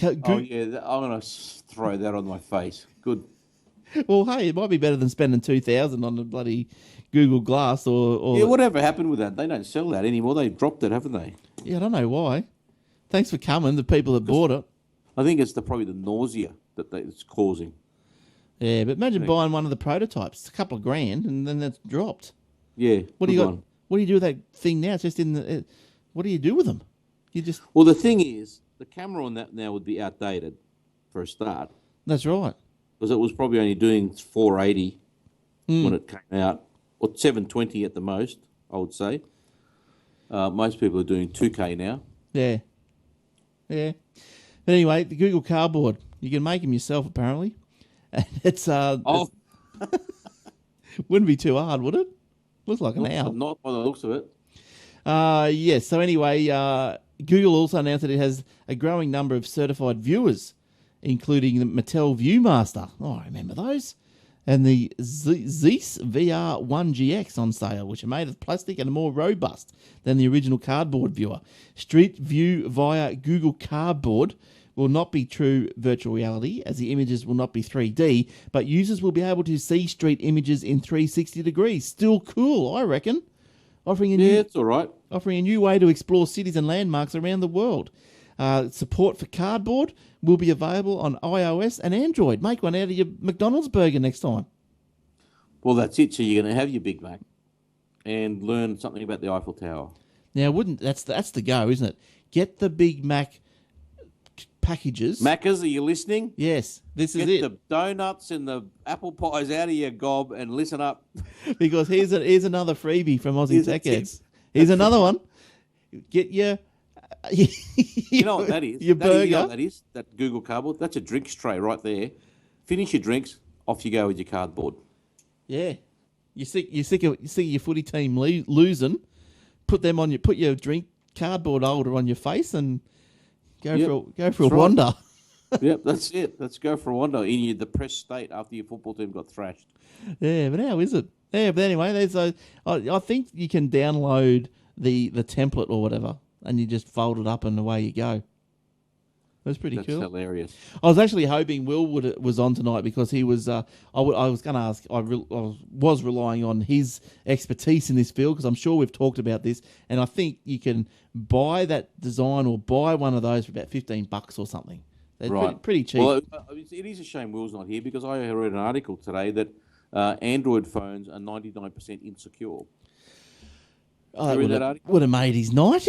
I'm going to throw that on my face. Good. Well, hey, it might be better than spending $2,000 on the bloody Google Glass or... Yeah, whatever happened with that? They don't sell that anymore. They've dropped it, haven't they? Yeah, I don't know why. Thanks for coming, the people that bought it. I think it's probably the nausea that it's causing. Yeah, but imagine buying one of the prototypes. It's a couple of grand, and then that's dropped. Yeah. What do you do with that thing now? It's just in the... what do you do with them? You just... Well, the thing is, the camera on that now would be outdated for a start. That's right. Because it was probably only doing 480 when it came out, or 720 at the most, I would say. Most people are doing 2K now. Yeah. Yeah. But anyway, the Google Cardboard, you can make them yourself, apparently. And it's... wouldn't be too hard, would it? Looks like an owl. Not by the looks of it. Yes. So anyway, Google also announced that it has a growing number of certified viewers, including the Mattel ViewMaster. Oh, I remember those. And the Zeiss VR 1GX on sale, which are made of plastic and are more robust than the original cardboard viewer. Street View via Google Cardboard will not be true virtual reality, as the images will not be 3D, but users will be able to see street images in 360 degrees. Still cool, I reckon. It's all right. Offering a new way to explore cities and landmarks around the world. Support for cardboard will be available on iOS and Android. Make one out of your McDonald's burger next time. Well, that's it. So you're going to have your Big Mac and learn something about the Eiffel Tower. Now, that's the go, isn't it? Get the Big Mac packages. Maccas, are you listening? Yes, this is it. Get the donuts and the apple pies out of your gob and listen up. Because here's another freebie from Aussie Tech Heads. Here's another one. Get your... You know what that is? Your burger. You know what that is? That Google Cardboard. That's a drinks tray right there. Finish your drinks. Off you go with your cardboard. Yeah. You're sick of your footy team losing. Put your drink cardboard holder on your face and go for a wander. Yep, that's it. Let's go for a wander in your depressed state after your football team got thrashed. Yeah, but how is it? Yeah, but anyway, I think you can download the template or whatever, and you just fold it up and away you go. That's pretty cool. That's hilarious. I was actually hoping Will was on tonight because he was. I was going to ask. I was relying on his expertise in this field because I'm sure we've talked about this, and I think you can buy that design or buy one of those for about $15 or something. They're right. pretty cheap. Well, it is a shame Will's not here because I read an article today that Android phones are 99% insecure. Oh, that would have made his night.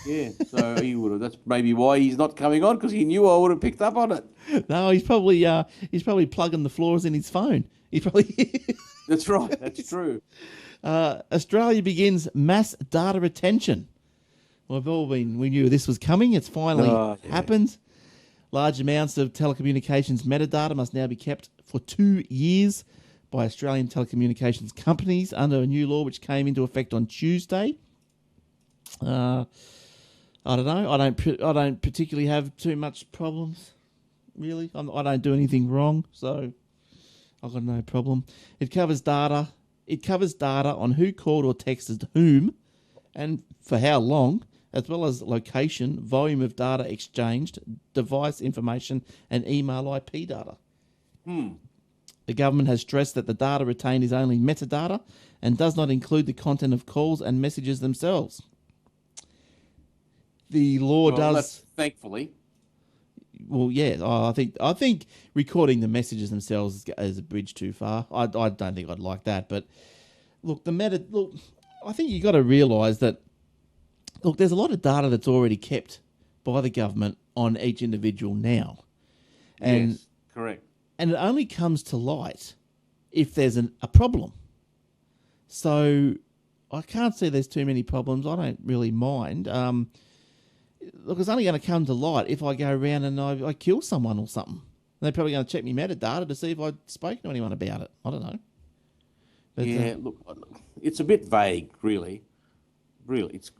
Yeah, so he would have. That's maybe why he's not coming on because he knew I would have picked up on it. No, he's probably plugging the flaws in his phone. That's right. That's true. Australia begins mass data retention. We knew this was coming. It's finally happened. Large amounts of telecommunications metadata must now be kept for 2 years by Australian telecommunications companies under a new law which came into effect on Tuesday. I don't know. I don't particularly have too much problems, really. I don't do anything wrong, so I've got no problem. It covers data. It covers data on who called or texted whom, and for how long, as well as location, volume of data exchanged, device information, and email IP data. The government has stressed that the data retained is only metadata and does not include the content of calls and messages themselves. The law does, thankfully. Well, yeah, I think recording the messages themselves is a bridge too far. I don't think I'd like that. But look, I think you got to realise that. Look, there's a lot of data that's already kept by the government on each individual now, and yes, correct. And it only comes to light if there's a problem. So I can't see there's too many problems. I don't really mind. Look, it's only going to come to light if I go around and I kill someone or something. They're probably going to check me metadata to see if I'd spoken to anyone about it. I don't know. But, look, it's a bit vague, really. Really, it's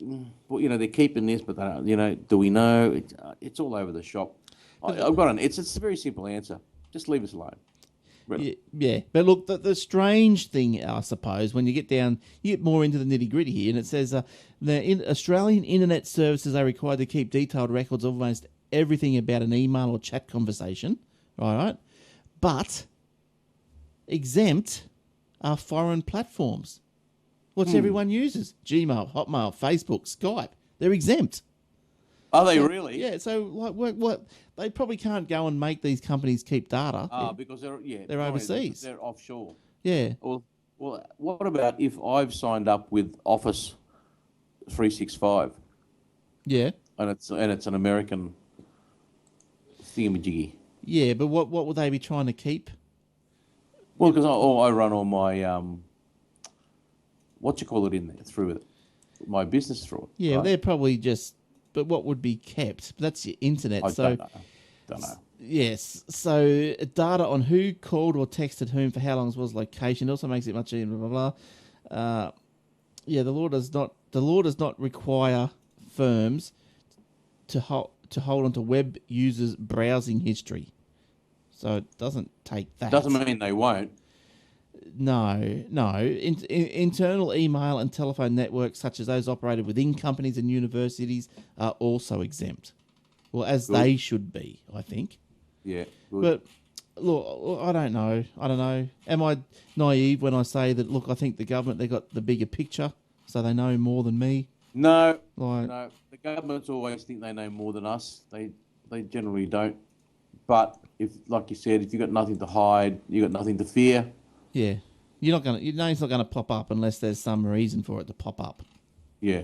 they're keeping this, but they don't, do we know? It's all over the shop. I've got it's a very simple answer. Just leave us alone. Really. Yeah. But look, the strange thing, I suppose, when you get more into the nitty gritty here, and it says Australian internet services are required to keep detailed records of almost everything about an email or chat conversation, right? But exempt are foreign platforms. Which everyone uses. Gmail, Hotmail, Facebook, Skype. They're exempt. Are they really? Yeah, so what they probably can't go and make these companies keep data. Because they're overseas. They're offshore. Yeah. Well, what about if I've signed up with Office 365? Yeah. And it's an American thingamajiggy. Yeah, but what would they be trying to keep? Well, because I run all my what you call it in there through it, my business through it. Yeah, right? they're probably just. But what would be kept? That's your internet. I don't know. Yes. So data on who called or texted whom for how long as well as location. It also makes it much easier. Blah blah blah. Yeah, the law does not. The law does not require firms to hold on to web users' browsing history. So it doesn't take that. Doesn't mean they won't. No. Internal email and telephone networks, such as those operated within companies and universities, are also exempt. Well, as Good. they should be, I think. Yeah, good. But look, I don't know. Am I naive when I say that? Look, I think the government, they got the bigger picture, so they know more than me. No. Like, The governments always think they know more than us. They generally don't. But if, like you said, if you've got nothing to hide, you've got nothing to fear. yeah, you're not gonna. You know, it's not gonna pop up unless there's some reason for it to pop up. Yeah,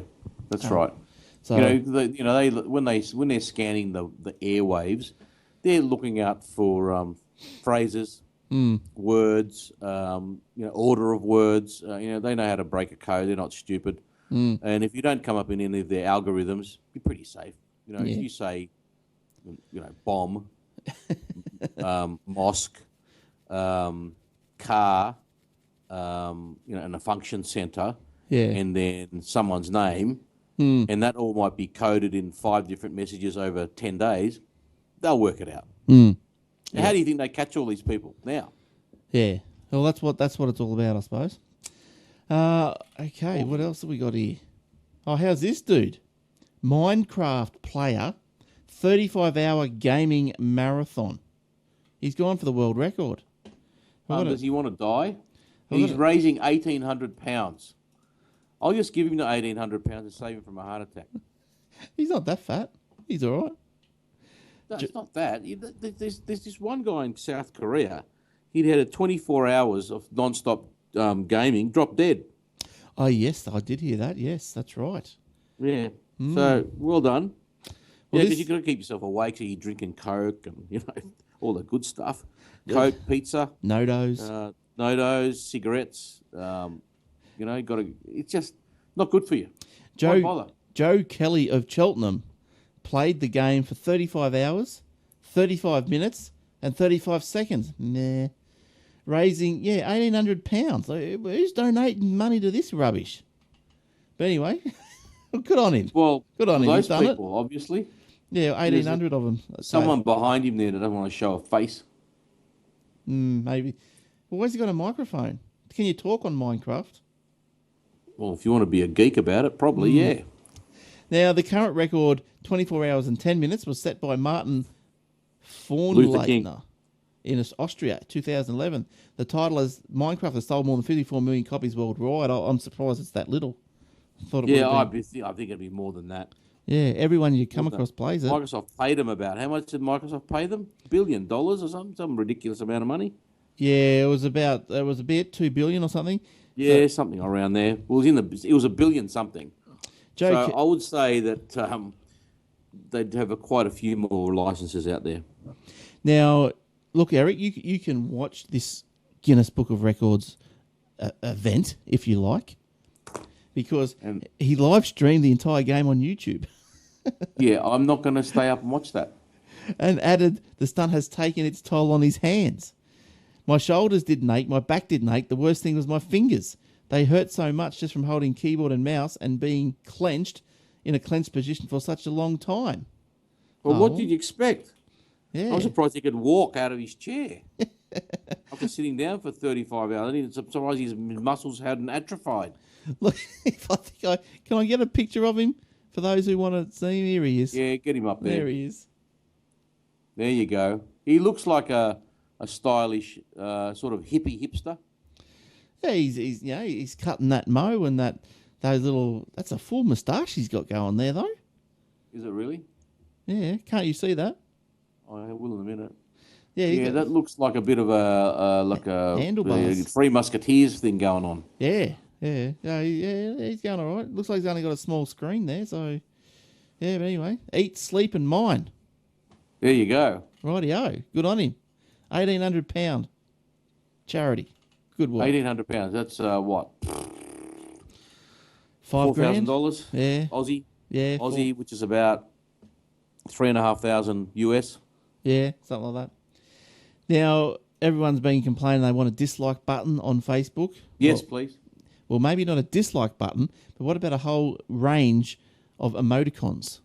that's right. So They when they're scanning the airwaves, they're looking out for phrases, words, order of words. They know how to break a code. They're not stupid. And if you don't come up in any of their algorithms, you're pretty safe. If you say, bomb, mosque, car, and a function center, and then someone's name, and that all might be coded in 5 different messages over 10 days, they'll work it out. How do you think they catch all these people now? Yeah. Well, that's what it's all about, I suppose. Okay, what else have we got here? Oh, how's this dude? Minecraft player, 35-hour gaming marathon. He's gone for the world record. Does he want to die? He's raising £1,800. I'll just give him the £1,800 and save him from a heart attack. He's not that fat. He's all right. No, it's not that. There's this one guy in South Korea. He'd had 24 hours of non-stop gaming, dropped dead. Oh, yes, I did hear that. Yes, that's right. Yeah. So, well done. Well, because you've got to keep yourself awake, so you're drinking Coke and, all the good stuff. Coke, pizza. Nodos. Nodos, cigarettes. It's just not good for you. Joe Why bother? Joe Kelly of Cheltenham played the game for 35 hours, 35 minutes, and 35 seconds. Nah. Raising, £1,800. Who's donating money to this rubbish? But anyway, good on him. Well, good on him. Those He's done people, obviously. Yeah, 1,800 of them. Someone behind him there that doesn't want to show a face. Maybe. Well, where's he got a microphone? Can you talk on Minecraft? Well, if you want to be a geek about it, probably, yeah. Now, the current record, 24 hours and 10 minutes, was set by Martin Luther King. Faunleitner in Austria, 2011. The title is Minecraft has sold more than 54 million copies worldwide. I'm surprised it's that little. I think it'd be more than that. Yeah, everyone you come across plays it. Microsoft paid them about, how much did Microsoft pay them? $1 billion or something? Some ridiculous amount of money. Yeah, it was about $2 billion or something. Yeah, something around there. Well, it was $1 billion something. So I would say that they'd have quite a few more licenses out there. Now, look, Eric, you can watch this Guinness Book of Records event if you like, because he live streamed the entire game on YouTube. Yeah, I'm not going to stay up and watch that. And added, the stunt has taken its toll on his hands. My shoulders didn't ache, my back didn't ache. The worst thing was my fingers. They hurt so much just from holding keyboard and mouse and being clenched in a clenched position for such a long time. Well, what did you expect? Yeah. I'm surprised he could walk out of his chair after sitting down for 35 hours. I'm surprised his muscles hadn't atrophied. Look, can I get a picture of him for those who want to see him? Here he is. Yeah, get him up there. There he is. There you go. He looks like a stylish sort of hippie hipster. Yeah, he's cutting that mo and that's a full moustache he's got going there though. Is it really? Yeah, can't you see that? I will in a minute. Yeah, that looks like a bit of a handlebars. Three Musketeers thing going on. Yeah, he's going all right. Looks like he's only got a small screen there, so yeah. But anyway, eat, sleep, and mine. There you go. Rightio, good on him. £1,800 charity. Good work. £1,800. That's what? $5,000. Yeah. Aussie. Yeah. Aussie, which is about $3,500 US. Yeah, something like that. Now, everyone's been complaining they want a dislike button on Facebook. Yes, please. Well, maybe not a dislike button, but what about a whole range of emoticons?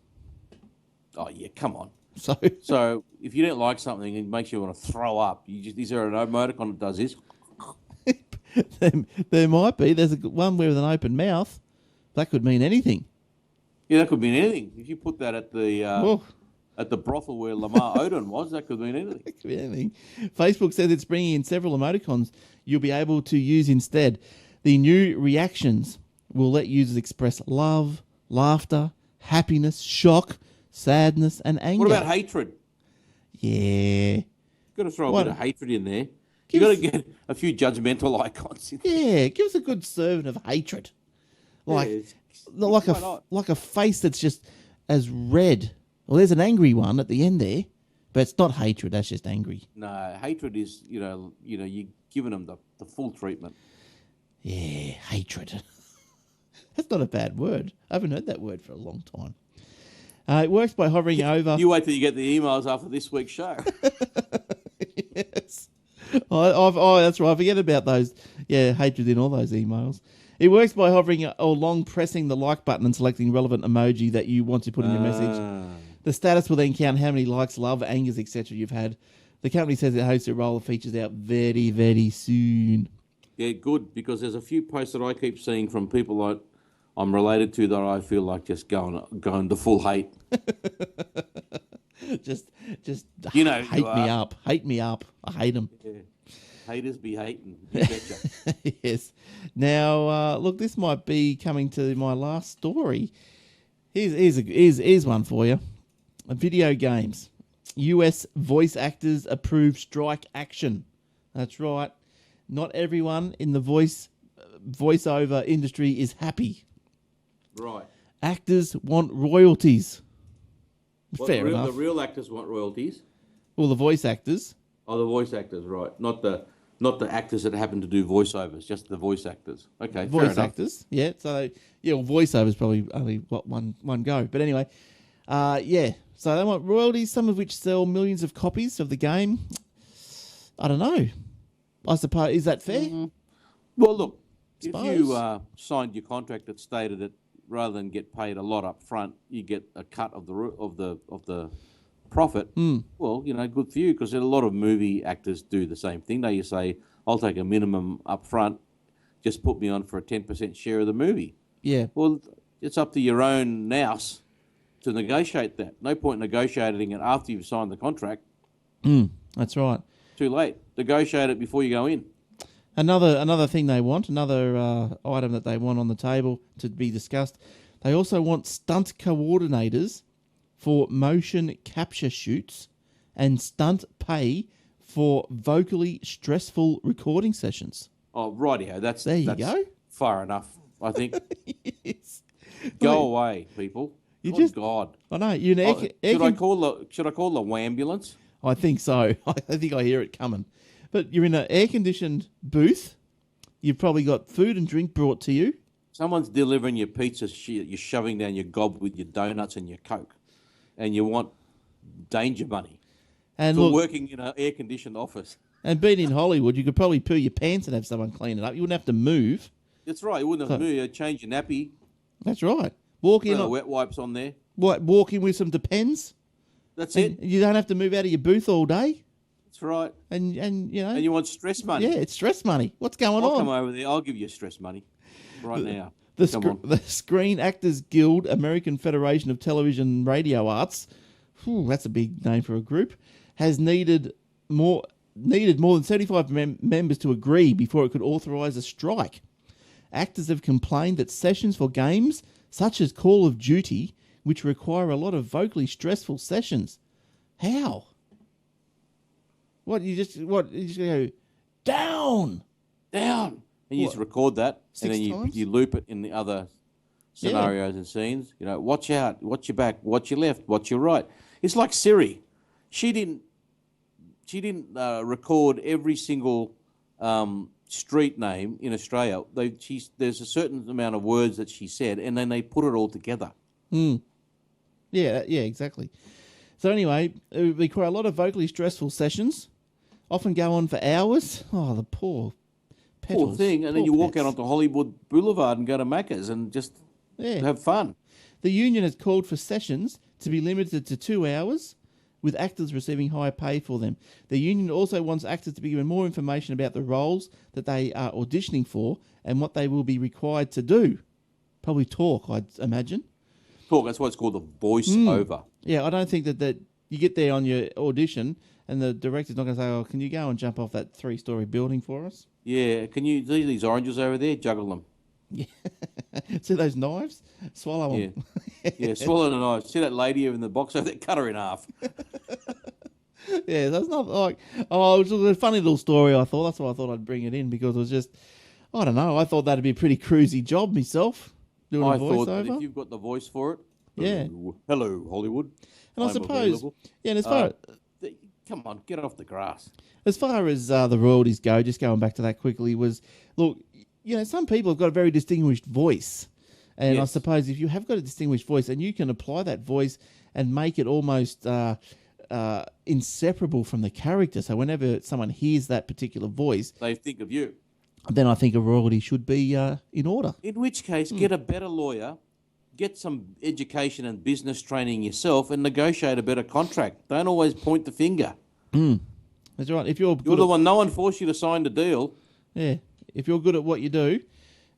Oh, yeah, come on. So if you don't like something, it makes you want to throw up. Is there an emoticon that does this? there might be. There's one with an open mouth. That could mean anything. Yeah, that could mean anything. If you put that at Well, the brothel where Lamar Odom was, that could mean anything. it could be anything. Facebook says it's bringing in several emoticons you'll be able to use instead. The new reactions will let users express love, laughter, happiness, shock, sadness, and anger. What about hatred? Yeah. Got to throw a bit of hatred in there. Give You got us- to get a few judgmental icons in there. Yeah, give us a good serving of hatred. Like, Yeah, like why not? like a face that's just as red. Well, there's an angry one at the end there, but it's not hatred. That's just angry. No, hatred is you're giving them the full treatment. Yeah, hatred. That's not a bad word. I haven't heard that word for a long time. It works by hovering over. You wait till you get the emails after this week's show. Yes. Oh, that's right. I forget about those. Yeah, hatred in all those emails. It works by hovering or long pressing the like button and selecting relevant emoji that you want to put in your message. The status will then count how many likes, love, angers, etc. you've had. The company says it hopes to roll the features out very, very soon. Yeah, good, because there's a few posts that I keep seeing from people that I'm related to that I feel like just going to full hate. just hate me up. Hate me up. I hate them. Yeah. Haters be hating. You betcha. Yes. Now, look, this might be coming to my last story. Here's one for you. Video games. US voice actors approve strike action. That's right. Not everyone in the voiceover industry is happy. Right. Actors want royalties. Fair The enough. real actors want royalties. Well, the voice actors. Oh, the voice actors, right? Not the actors that happen to do voiceovers, just the voice actors. Okay, fair Voice enough. actors. Yeah. So, yeah, well, voiceover is probably only, one go. But anyway, yeah. So they want royalties, some of which sell millions of copies of the game. I don't know. I suppose, is that fair? Mm-hmm. Well, look, if Suppose. you signed your contract that stated that rather than get paid a lot up front, you get a cut of the profit. Well, good for you, because a lot of movie actors do the same thing. They say, "I'll take a minimum up front, just put me on for a 10% share of the movie." Yeah. Well, it's up to your own nous to negotiate that. No point negotiating it after you've signed the contract. That's right. Too late. Negotiate it before you go in. Another thing they want, another item that they want on the table to be discussed, they also want stunt coordinators for motion capture shoots and stunt pay for vocally stressful recording sessions. Oh, rightio. That's go. Far enough, I think. Yes. Go away, people. Good God. I know. You're an Should I call the wambulance? I think so. I think I hear it coming. But you're in an air-conditioned booth. You've probably got food and drink brought to you. Someone's delivering your pizza. You're shoving down your gob with your donuts and your Coke, and you want danger money And for look, working in an air-conditioned office. and being in Hollywood, you could probably poo your pants and have someone clean it up. You wouldn't have to move. That's right. You wouldn't have to move. You'd change your nappy. That's right. Walk in, Put the wet wipes on there. walk in with some Depends. That's And it. you don't have to move out of your booth all day. That's right. And you know, And you want stress money? yeah, it's stress money. What's going I'll on? come over there. I'll give you stress money right now. The Screen Actors Guild, American Federation of Television and Radio Arts, that's a big name for a group, has needed more than 75 members to agree before it could authorise a strike. Actors have complained that sessions for games such as Call of Duty, which require a lot of vocally stressful sessions. How? You just go down. And you just record that, and then times? you loop it in the other scenarios and scenes. Watch out, watch your back, watch your left, watch your right. It's like Siri. She didn't record every single street name in Australia. There's a certain amount of words that she said, and then they put it all together. Yeah, exactly. So anyway, it would require a lot of vocally stressful sessions, often go on for hours. Oh, the poor Poor thing. And then you walk out onto Hollywood Boulevard and go to Macca's and just have fun. The union has called for sessions to be limited to 2 hours, with actors receiving higher pay for them. The union also wants actors to be given more information about the roles that they are auditioning for and what they will be required to do. Probably talk, I'd imagine. Talk, that's why it's called a voice-over. Yeah, I don't think that you get there on your audition and the director's not going to say, oh, can you go and jump off that 3-story building for us? Yeah, can you see these oranges over there? Juggle them. Yeah. See those knives? Swallow them. Yeah, swallow the knife. See that lady in the box over there? Cut her in half. Yeah, that's not like... Oh, it was a funny little story, I thought. That's why I thought I'd bring it in, because it was just... I don't know. I thought that'd be a pretty cruisy job myself, doing a voiceover. I thought that if you've got the voice for it... Yeah. Hello, Hollywood. And I suppose... Yeah, and as far... Come on, get off the grass. As far as the royalties go, just going back to that quickly, was... Look, some people have got a very distinguished voice. And I suppose if you have got a distinguished voice and you can apply that voice and make it almost inseparable from the character, so whenever someone hears that particular voice... They think of you. Then I think a royalty should be in order. In which case, get a better lawyer, get some education and business training yourself, and negotiate a better contract. Don't always point the finger. That's right. If you're the one, no one forced you to sign the deal. Yeah. If you're good at what you do,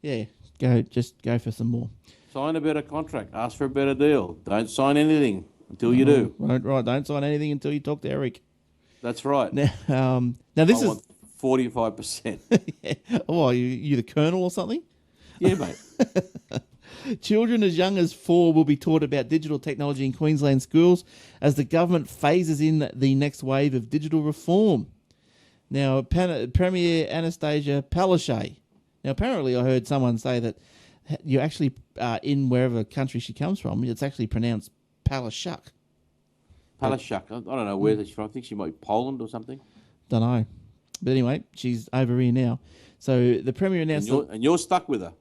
go for some more. Sign a better contract. Ask for a better deal. Don't sign anything until you do. Right. Don't sign anything until you talk to Eric. That's right. Now this is 45%. Yeah. Oh, are you the colonel or something? Yeah, mate. Children as young as 4 will be taught about digital technology in Queensland schools as the government phases in the next wave of digital reform. Now, Premier Anastasia Palaszczuk. Now, apparently I heard someone say that you actually, in wherever country she comes from, it's actually pronounced Palaszczuk. Palaszczuk. I don't know where she's from. I think she might be Poland or something. Don't know. But anyway, she's over here now. So the Premier announced... And you're stuck with her.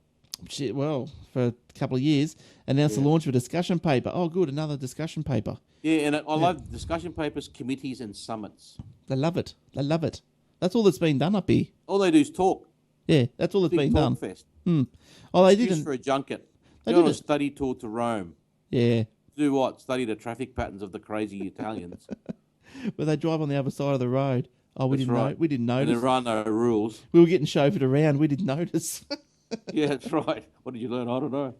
For a couple of years, announced the launch of a discussion paper. Oh, good, another discussion paper. Yeah, and I love discussion papers, committees and summits. They love it. That's all that's been done up here. All they do is talk. Yeah, that's all that's been done. Fest. Oh, they didn't... for a junket. Go on a study tour to Rome. Yeah. Do what? Study the traffic patterns of the crazy Italians. But they drive on the other side of the road. Oh, we didn't notice. And there are no rules. We were getting chauffeured around. We didn't notice. Yeah, that's right. What did you learn? I don't know.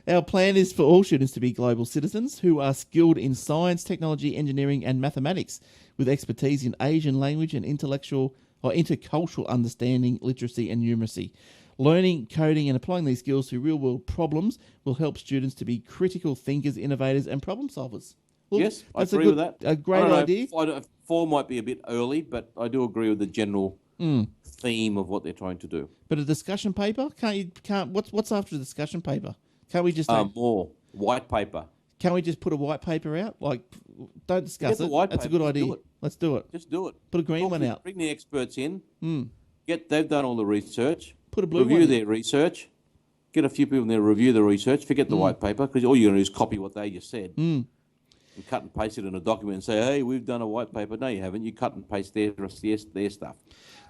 Our plan is for all students to be global citizens who are skilled in science, technology, engineering and mathematics with expertise in Asian language and intercultural understanding, literacy and numeracy. Learning, coding and applying these skills to real-world problems will help students to be critical thinkers, innovators and problem solvers. Look, yes, I agree with that. A great idea. 4 might be a bit early, but I do agree with the general theme of what they're trying to do. But a discussion paper? What's after a discussion paper? Can't we just... more. White paper. Can't we just put a white paper out? Like, don't discuss it. That's a good idea. Let's do it. Just do it. Put a green one out. Bring the experts in. They've done all the research. Put a blue one. Review their research. Get a few people in there to review the research. Forget the white paper, because all you're going to do is copy what they just said. And cut and paste it in a document and say, hey, we've done a white paper. No, you haven't. You cut and paste their stuff.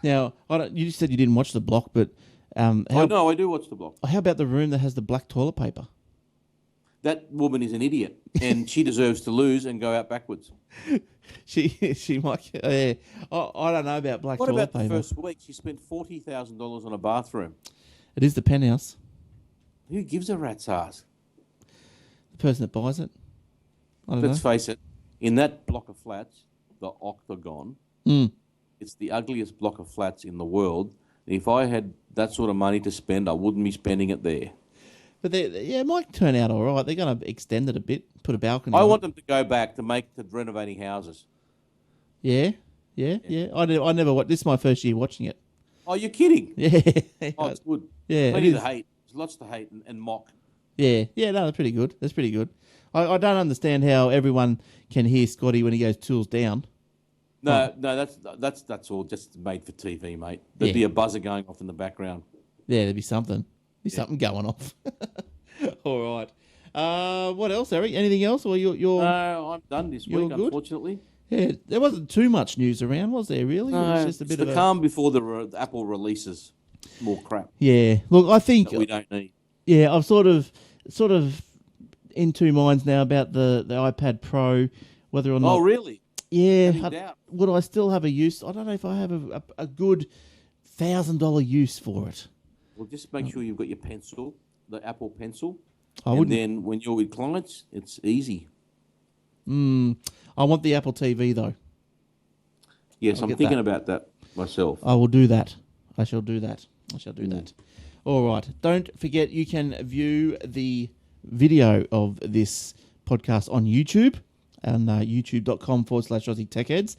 Now, you just said you didn't watch the block, but... I do watch the block. How about the room that has the black toilet paper? That woman is an idiot, and she deserves to lose and go out backwards. She might... I don't know about black toilet paper. What about the first week? She spent $40,000 on a bathroom. It is the penthouse. Who gives a rat's ass? The person that buys it. Let's face it, in that block of flats, the Octagon, it's the ugliest block of flats in the world. If I had that sort of money to spend, I wouldn't be spending it there. But it might turn out all right. They're going to extend it a bit, put a balcony. I want them to go back to renovating houses. Yeah. I never watched. This is my first year watching it. Oh, you're kidding? Yeah. Oh, it's good. Yeah, plenty to hate. There's lots to hate and mock. Yeah. No, that's pretty good. I don't understand how everyone can hear Scotty when he goes tools down. No, that's all just made for TV, mate. There'd be a buzzer going off in the background. Yeah, there'd be something. Something going off. All right. What else, Eric? Anything else? Or you're? No, I'm done this week, unfortunately. Yeah, there wasn't too much news around, was there? Really? No, it was just a bit the calm before the Apple releases. more crap Yeah. Look, I think that we don't need. yeah, I've sort of in two minds now about the iPad Pro, whether or not. Oh, really? Yeah. Any doubt? Would I still have a use? I don't know if I have a good $1,000 use for it. Well, just make sure you've got your pencil, the Apple Pencil, and then when you're with clients, it's easy. I want the Apple TV though. Yes, I'm thinking about that myself. I will do that. I shall do that. All right. Don't forget you can view the video of this podcast on YouTube and youtube.com/Aussie Tech Heads.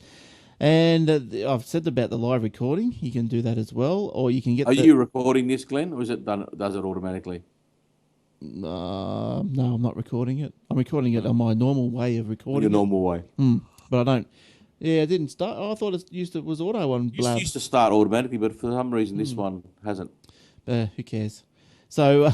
And I've said about the live recording. You can do that as well, or you can get. Are you recording this, Glenn, or is it done? Does it automatically? No, I'm not recording it. I'm recording it on my normal way of recording. Your normal way. But I don't. Yeah, it didn't start. Oh, I thought it was auto on Blab. It used to start automatically, but for some reason this one hasn't. Who cares? So,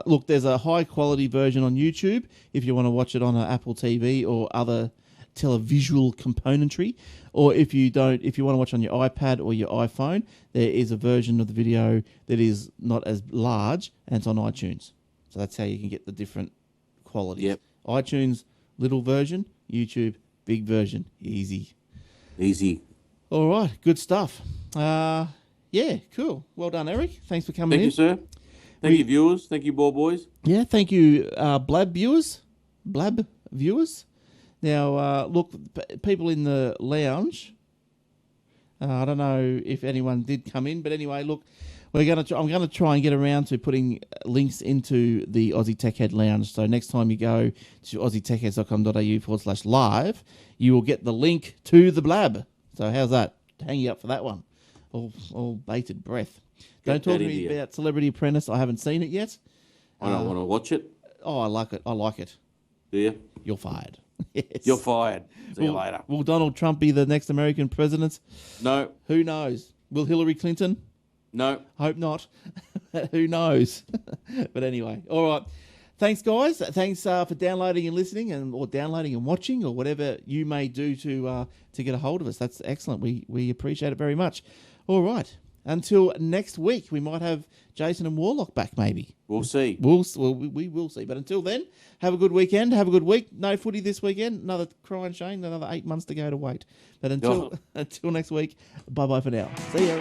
look, there's a high quality version on YouTube if you want to watch it on an Apple TV or other televisual componentry, or if you want to watch on your iPad or your iPhone, there is a version of the video that is not as large and it's on iTunes. So that's how you can get the different qualities. Yep. iTunes, little version, YouTube, big version. Easy. All right, good stuff. Yeah, cool. Well done, Eric. Thanks for coming in. Thank you, sir. Thank you, viewers. Thank you, ball boys. Yeah, thank you, Blab viewers. Now, look, people in the lounge. I don't know if anyone did come in, but anyway, look, I'm going to try and get around to putting links into the Aussie Tech Head Lounge. So next time you go to aussietechheads.com.au/live, you will get the link to the Blab. So how's that? Hang you up for that one. All bated breath. Don't talk to me about Celebrity Apprentice. I haven't seen it yet. I don't want to watch it. Oh, I like it. Do you? You're fired. Yes. You're fired. See you later. Will Donald Trump be the next American president? No. Who knows? Will Hillary Clinton? No. Hope not. Who knows? But anyway, all right. Thanks, guys. Thanks for downloading and listening, or downloading and watching, or whatever you may do to get a hold of us. That's excellent. We appreciate it very much. All right. Until next week, we might have Jason and Warlock back, maybe. We'll see. We will see. But until then, have a good weekend. Have a good week. No footy this weekend. Another crying shame. Another 8 months to go to wait. But until next week, bye-bye for now. See you.